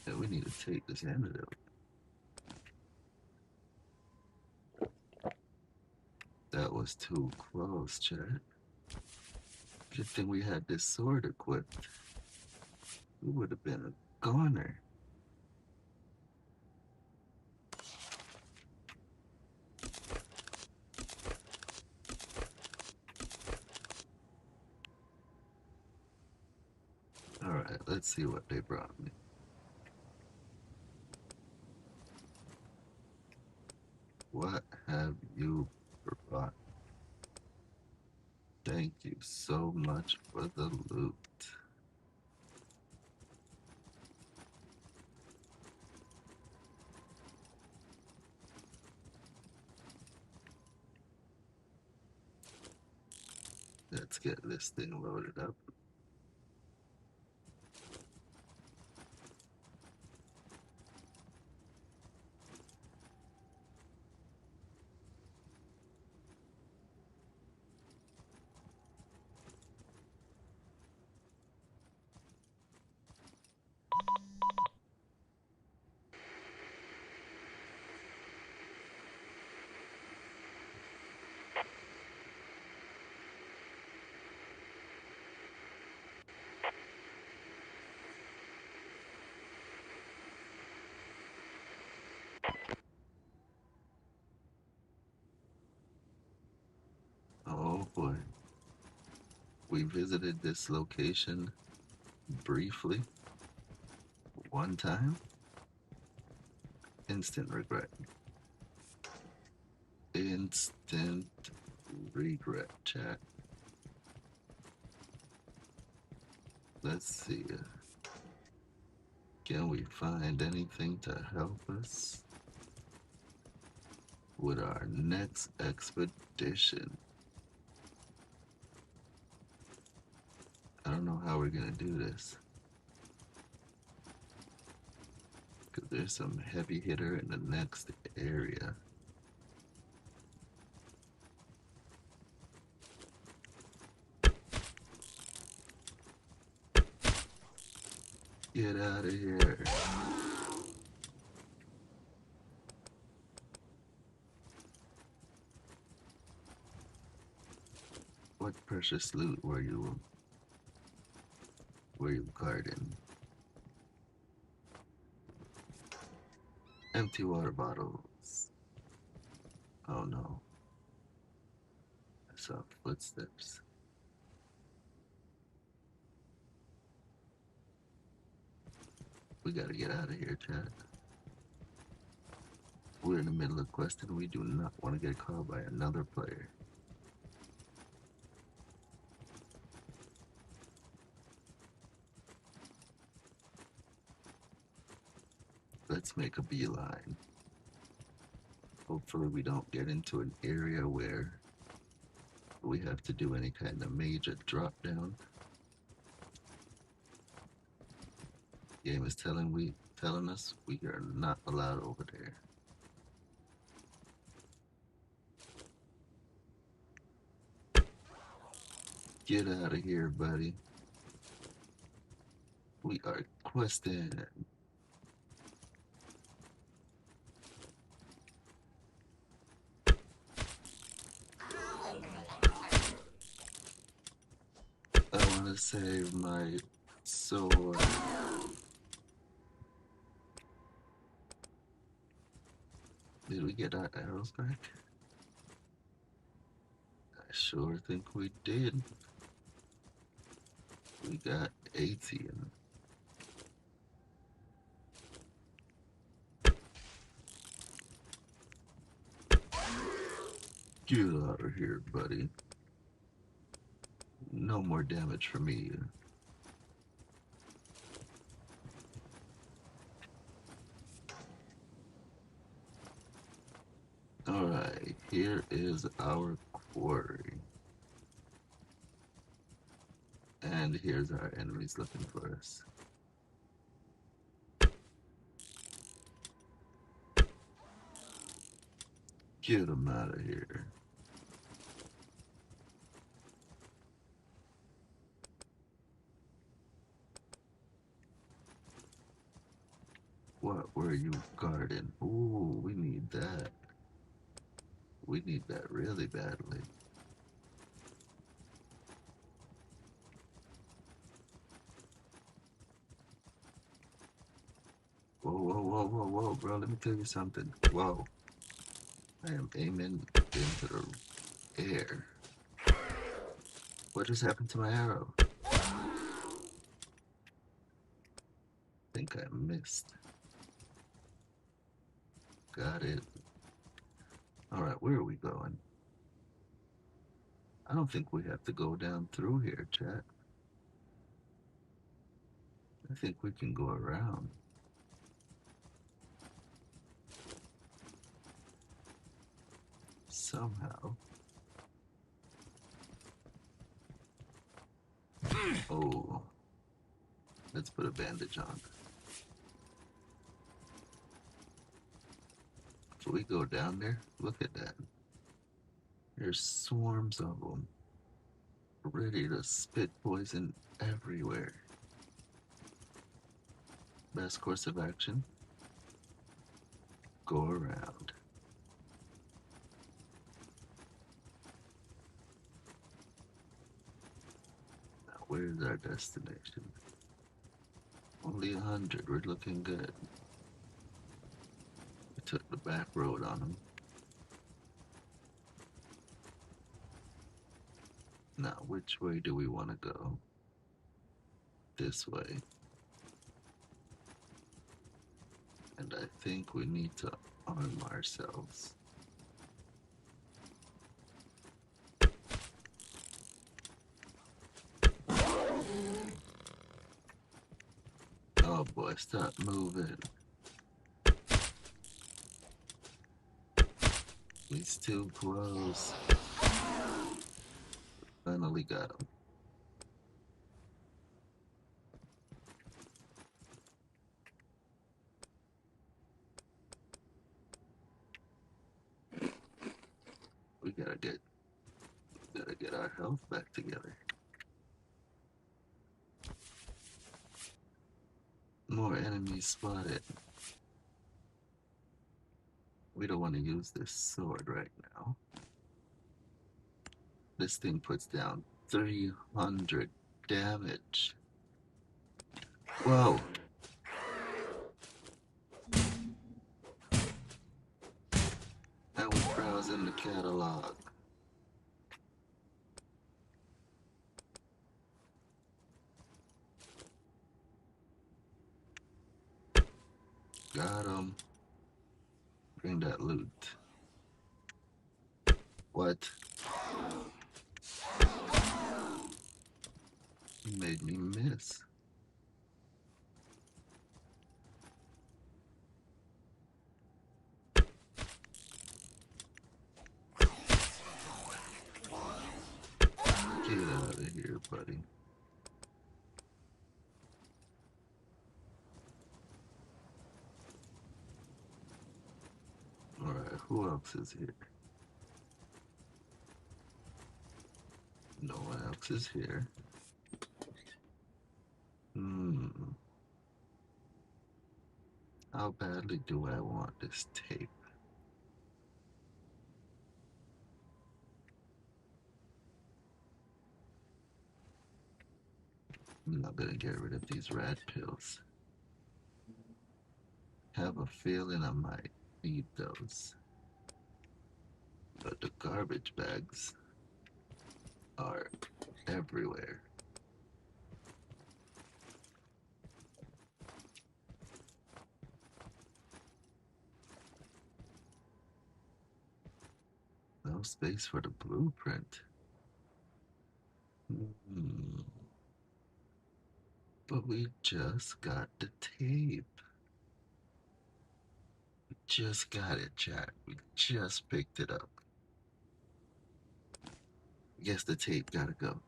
And we need to take this antidote. That was too close, chat. Good thing we had this sword equipped. We would have been a goner. Alright, let's see what they brought me. What have you brought? Thank you so much for the loot. Let's get this thing loaded up. Oh boy. We visited this location briefly one time. Instant regret. Instant regret, chat. Let's see. Can we find anything to help us with our next expedition? I don't know how we're gonna do this. Because there's some heavy hitter in the next area. Get out of here. What precious loot were you guarding? Empty water bottles. Oh no. I saw footsteps. We gotta get out of here, chat. We're in the middle of quest and we do not want to get caught by another player. Let's make a beeline. Hopefully we don't get into an area where we have to do any kind of major drop down. Game is telling us we are not allowed over there. Get out of here, buddy. We are questing. I want to save my sword. Did we get our arrows back? I sure think we did. We got 18. Get out of here, buddy. No more damage for me. Alright, here is our quarry. And here's our enemies looking for us. Get them out of here. What were you guarding? Ooh, we need that. We need that really badly. Whoa, whoa, whoa, whoa, whoa, bro, let me tell you something. Whoa. I am aiming into the air. What just happened to my arrow? think I missed. Got it. Alright, where are we going? I don't think we have to go down through here, chat. I think we can go around. Somehow. Oh. Let's put a bandage on. If we go down there, look at that. There's swarms of them. Ready to spit poison everywhere. Best course of action? Go around. Now, where's our destination? Only 100. We're looking good. We took the back road on them. Now, which way do we want to go? This way. And I think we need to arm ourselves. Oh boy, stop moving. He's too close. Finally got him. We gotta get our health back together. More enemies spotted. We don't want to use this sword right now. This thing puts down 300 damage. Whoa. I was browsing the catalog. Got him. Bring that loot. What? You made me miss. Get out of here, buddy. Alright, who else is here? No one else is here. How badly do I want this tape? I'm not gonna get rid of these rat pills. Have a feeling I might need those. But the garbage bags are everywhere. No space for the blueprint. But we just got the tape. We just got it, chat. We just picked it up. Guess the tape gotta go.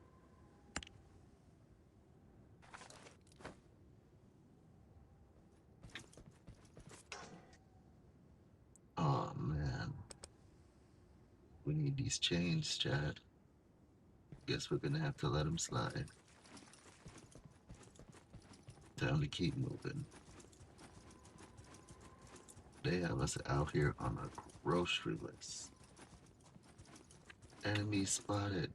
Oh man. We need these chains, chat. Guess we're gonna have to let them slide. Time to keep moving. They have us out here on a grocery list. Enemy spotted.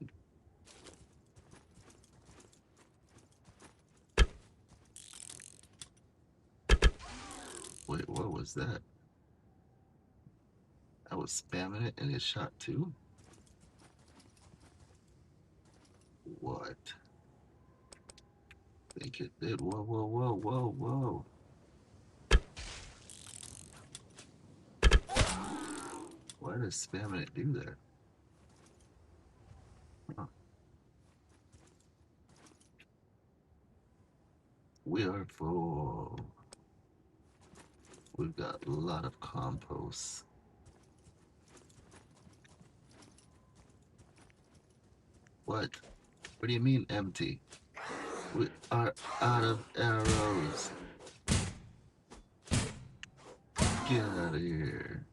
Wait, what was that? I was spamming it and it shot too? What? I think it did. Whoa, whoa, whoa, whoa, whoa. does spamming it do that? Huh. We are full. We've got a lot of compost. What? What do you mean empty? We are out of arrows. Get out of here.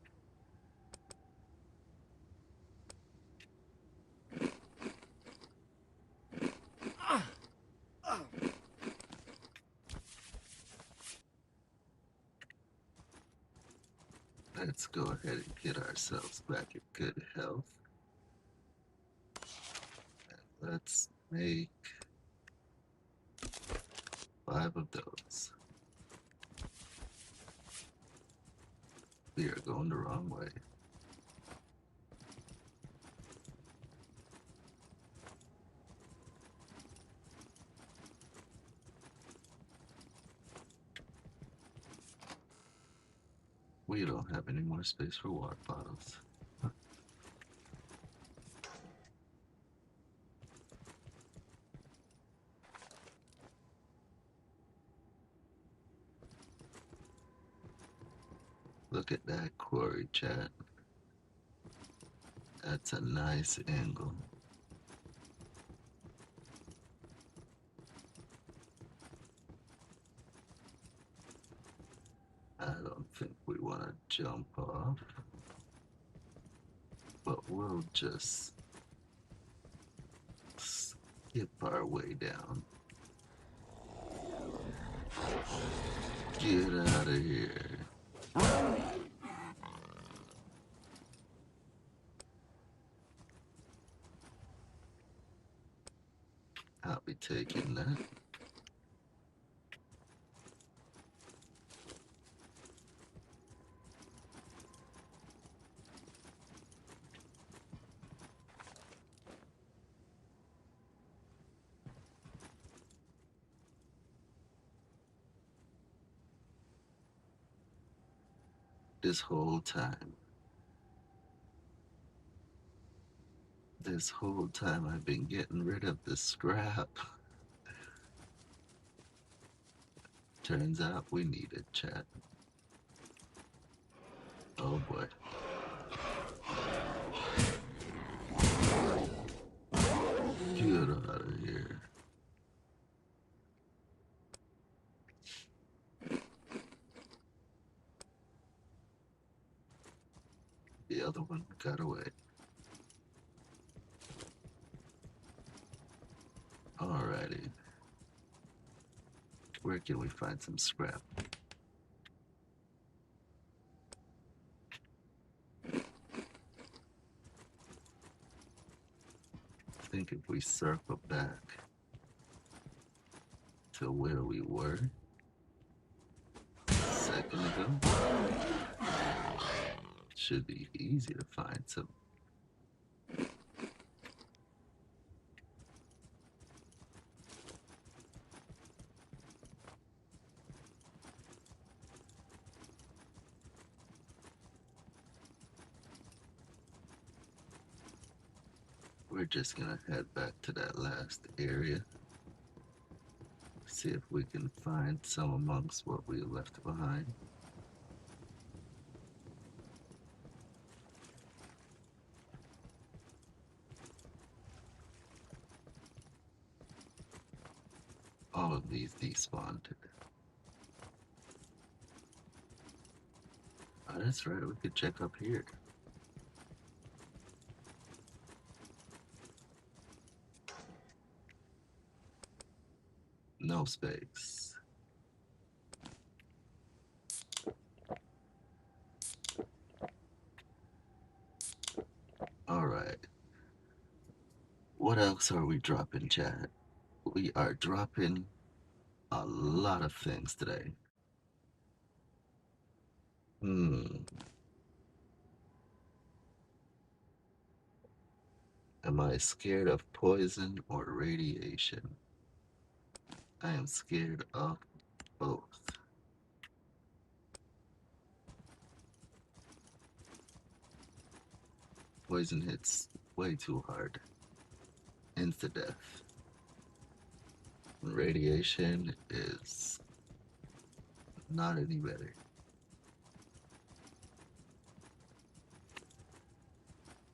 Let's go ahead and get ourselves back in good health. And let's make 5 of those. We are going the wrong way. We don't have any more space for water bottles. Look at that quarry, chat. That's a nice angle. I don't think we want to jump off, but we'll just skip our way down. Get out of here. I'll be taking that. This whole time I've been getting rid of the scrap. Turns out we need it, chat. Oh boy. Get out of here. The other one got away. Alrighty. Where can we find some scrap? I think if we circle back to where we were a second ago, it should be easy to find some. We're just gonna head back to that last area. See if we can find some amongst what we left behind. All of these despawned. Oh, that's right, we could check up here. No space. Alright. What else are we dropping, chat? We are dropping a lot of things today. Am I scared of poison or radiation? I am scared of both. Poison hits way too hard. Insta death. Radiation is not any better.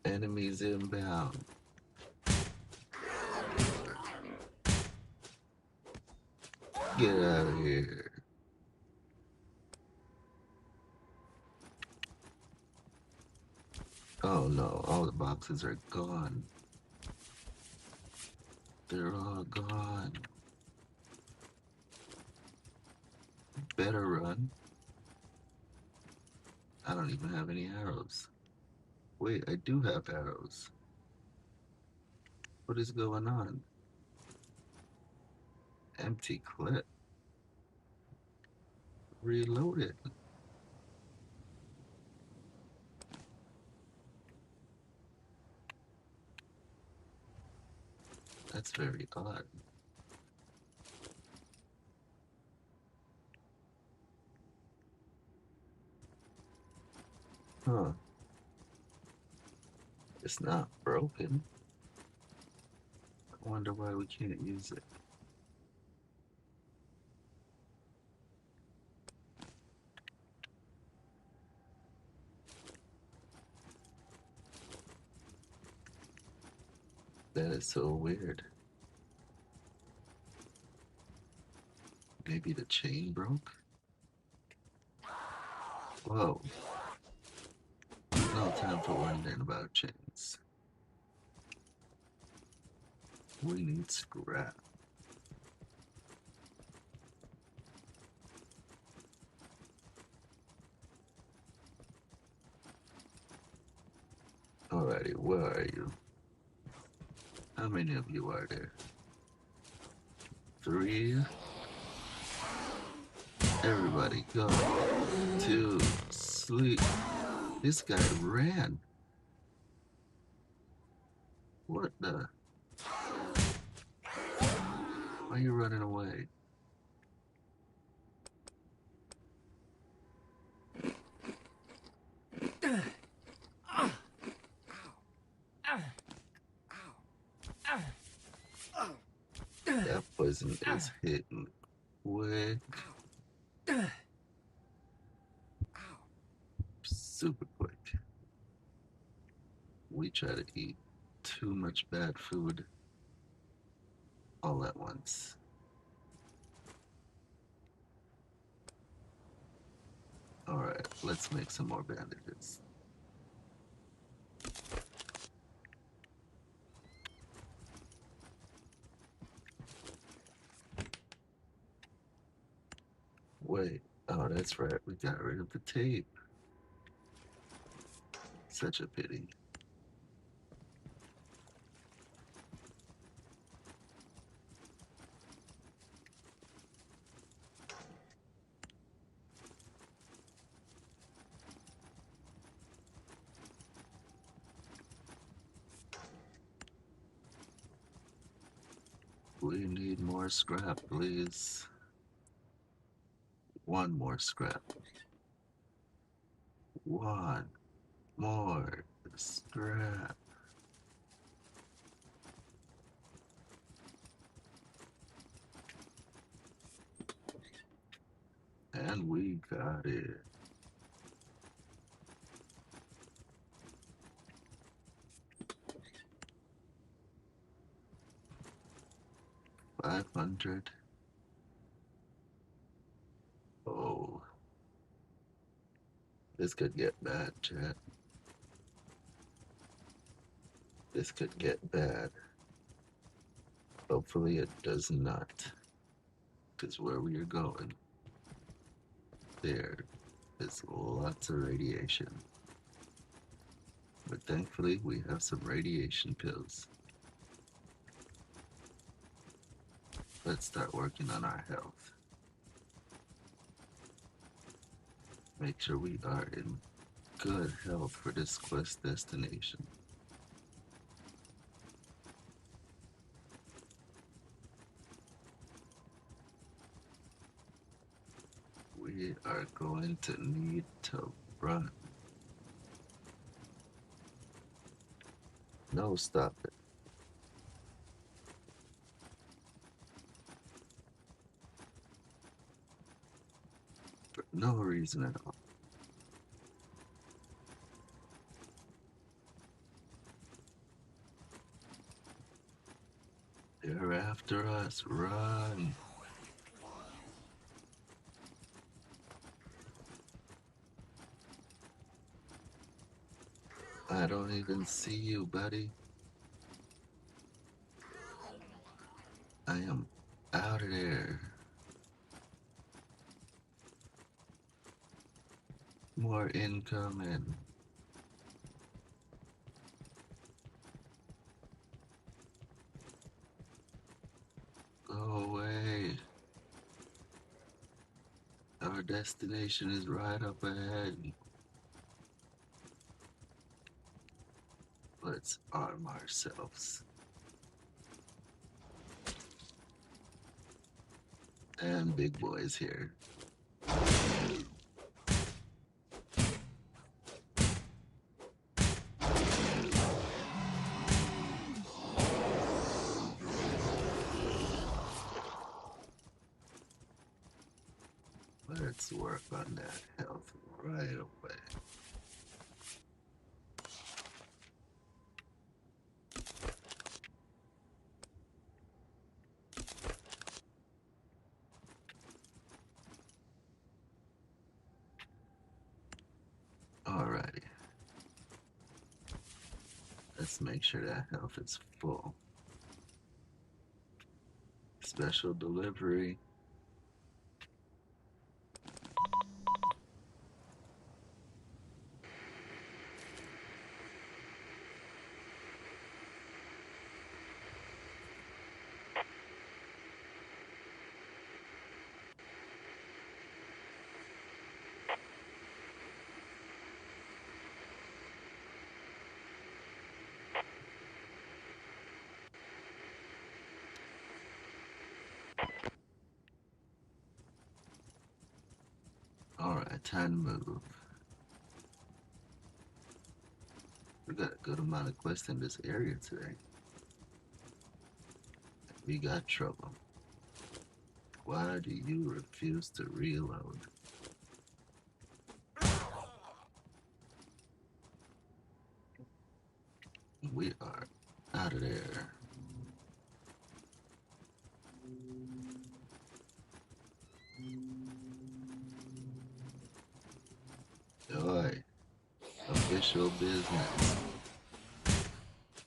Enemies inbound. Get out of here. Oh no, all the boxes are gone. They're all gone. Better run. I don't even have any arrows. Wait, I do have arrows. What is going on? Empty clip. Reload it. That's very odd. Huh. It's not broken. I wonder why we can't use it. That is so weird. Maybe the chain broke? Whoa. No time for wondering about chains. We need scrap. Alrighty, where are you? How many of you are there? 3. Everybody go to sleep. This guy ran. What the? Why are you running away? That poison is hitting quick. Super quick. We try to eat too much bad food all at once. Alright, let's make some more bandages. Wait, oh, that's right, we got rid of the tape. Such a pity. We need more scrap, please. 1 more scrap. 1 more scrap. And we got it. $500. Oh, this could get bad, chat. This could get bad. Hopefully it does not. Because where we are going, there is lots of radiation. But thankfully we have some radiation pills. Let's start working on our health. Make sure we are in good health for this quest destination. We are going to need to run. No, stop it. For no reason at all. They're after us. Run. I don't even see you, buddy. I am out of there. More incoming. Go away. Our destination is right up ahead. Let's arm ourselves. And big boy's here. Let's work on that health right away. Alrighty. Let's make sure that health is full. Special delivery. Alright, time to move. We got a good amount of quests in this area today. We got trouble. Why do you refuse to reload? We are out of there. Joy. Official business.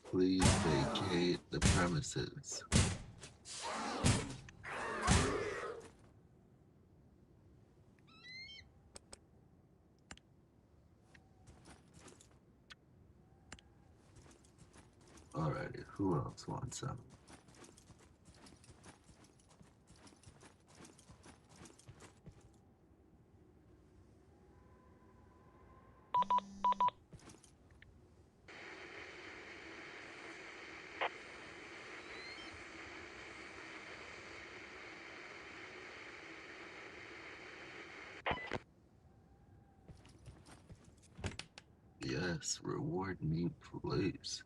Please vacate the premises. Alrighty, who else wants some? Yes, reward me, please.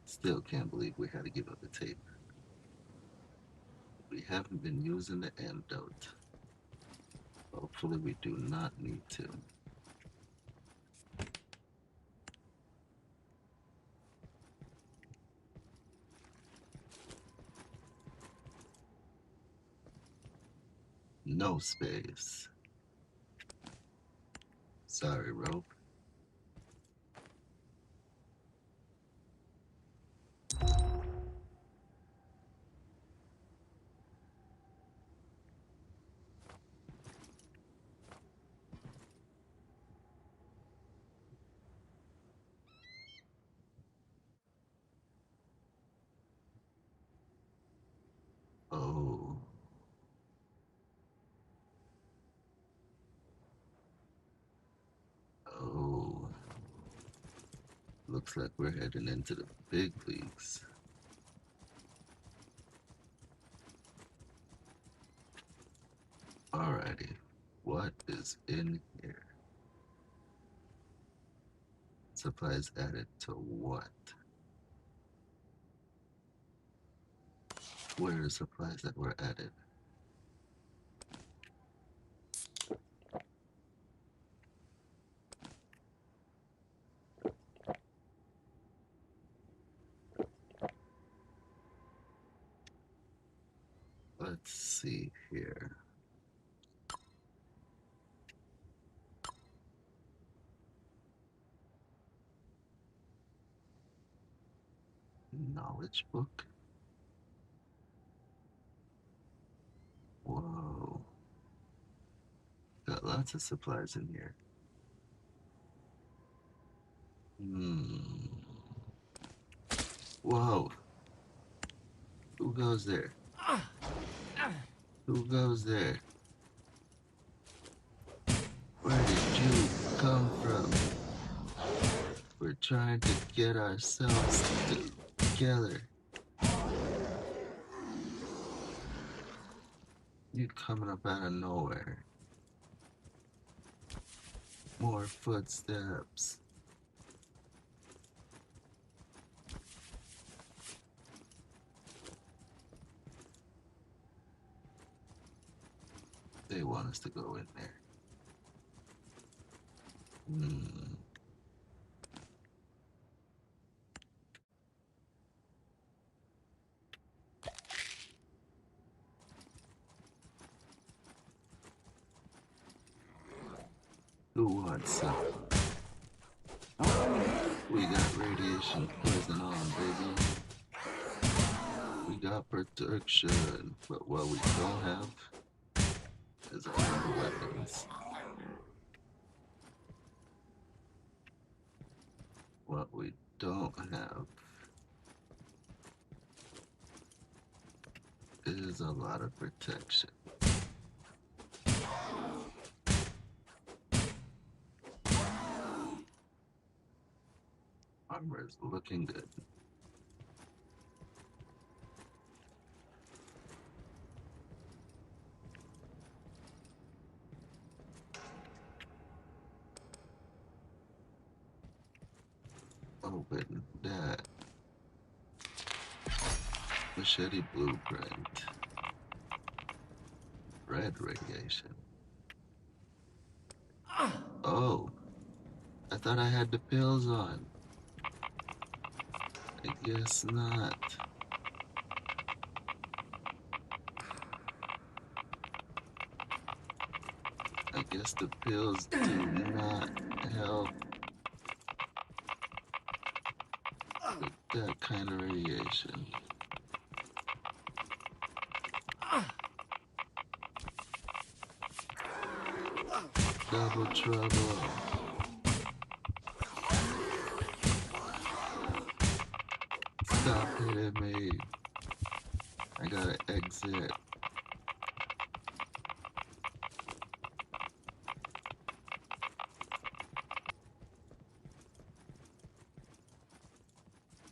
Still can't believe we had to give up the tape. We haven't been using the antidote. Hopefully we do not need to. No space. Sorry, rope. Oh. Oh. Looks like we're heading into the big leagues. Alrighty. What is in here? Supplies added to what? Where are supplies that were added? Let's see here. Knowledge book. Whoa. Got lots of supplies in here. Hmm. Whoa. Who goes there? Who goes there? Where did you come from? We're trying to get ourselves together. You coming up out of nowhere. More footsteps. They want us to go in there. Hmm. Who wants some? We got radiation poison on, baby. We got protection, but what we don't have is our weapons. What we don't have is a lot of protection. Armor is looking good. Open that. Machete blueprint. Red radiation. Oh, I thought I had the pills on. I guess not. I guess the pills do not help with that kind of radiation. Double trouble. Stop hitting me. I gotta exit.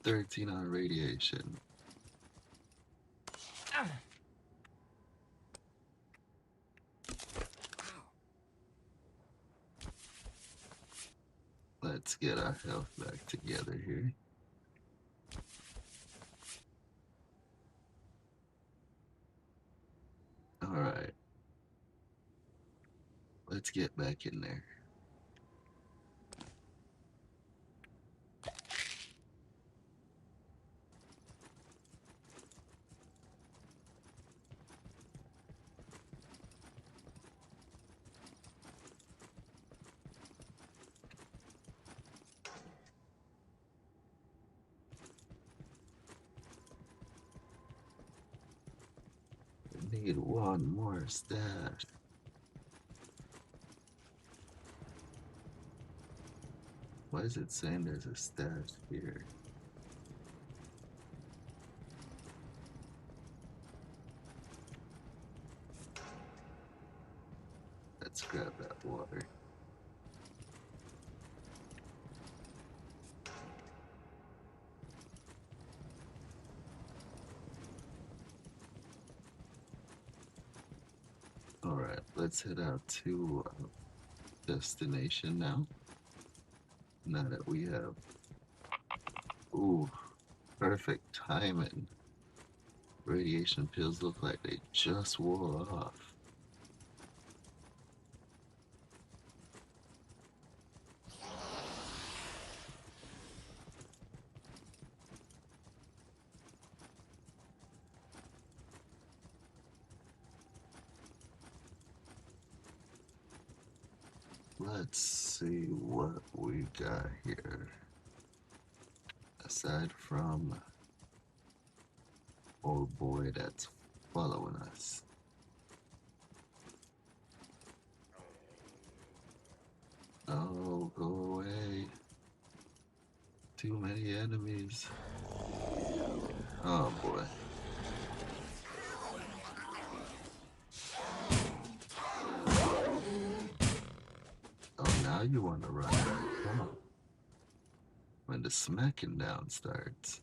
$13 on radiation. Let's get our health back together here. Alright. Let's get back in there. Need one more stash. Why is it saying there's a stash here? Let's grab that water. Alright, let's head out to destination now. Now that we have, ooh, perfect timing. Radiation pills look like they just wore off. Let's see what we got here. Aside from old boy that's following us. Oh, go away. Too many enemies. Oh boy. Oh, now you want to run. Come on. When the smacking down starts.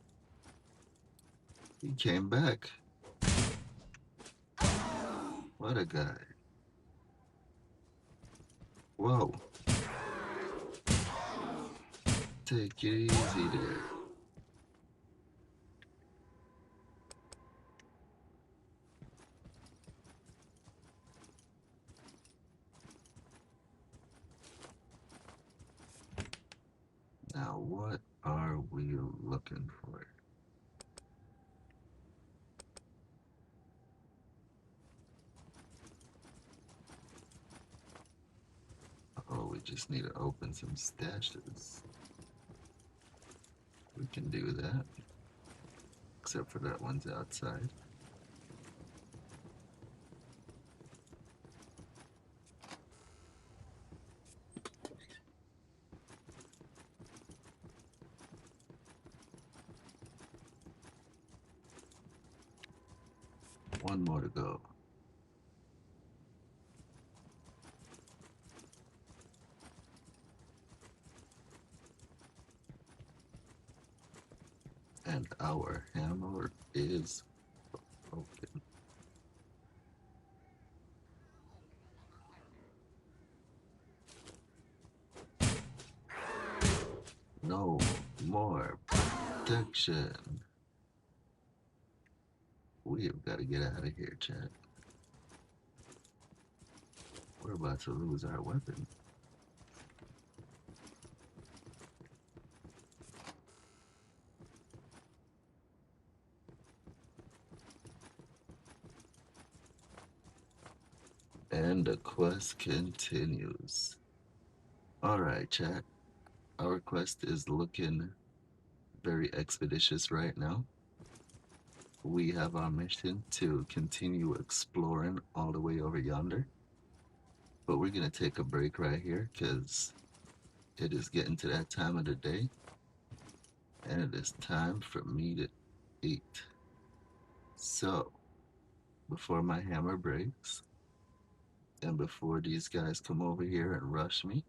He came back. What a guy. Whoa. Take it easy there. Now, what are we looking for? Oh, we just need to open some stashes. We can do that. Except for that one's outside. One more to go. And our hammer is broken. No more protection. We have got to get out of here, chat. We're about to lose our weapon. And the quest continues. Alright, chat. Our quest is looking very expeditious right now. We have our mission to continue exploring all the way over yonder. But we're going to take a break right here because it is getting to that time of the day. And it is time for me to eat. So, before my hammer breaks, and before these guys come over here and rush me,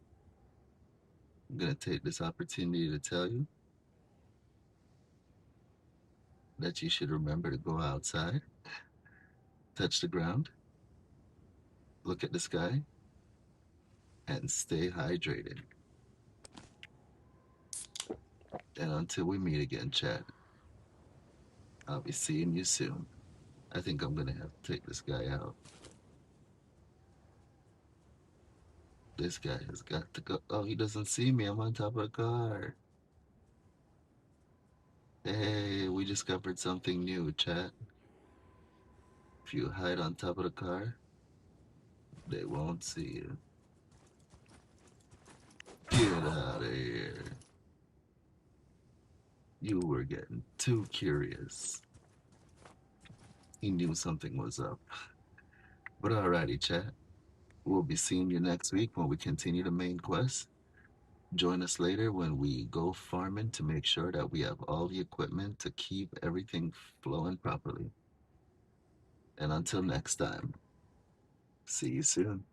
I'm going to take this opportunity to tell you that you should remember to go outside, touch the ground, look at the sky, and stay hydrated. And until we meet again, chat, I'll be seeing you soon. I think I'm going to have to take this guy out. This guy has got to go. Oh, he doesn't see me. I'm on top of the car. Hey, we discovered something new, chat. If you hide on top of the car, they won't see you. Get out of here. You were getting too curious. He knew something was up. But alrighty, chat. We'll be seeing you next week when we continue the main quest. Join us later when we go farming to make sure that we have all the equipment to keep everything flowing properly. And until next time, see you soon.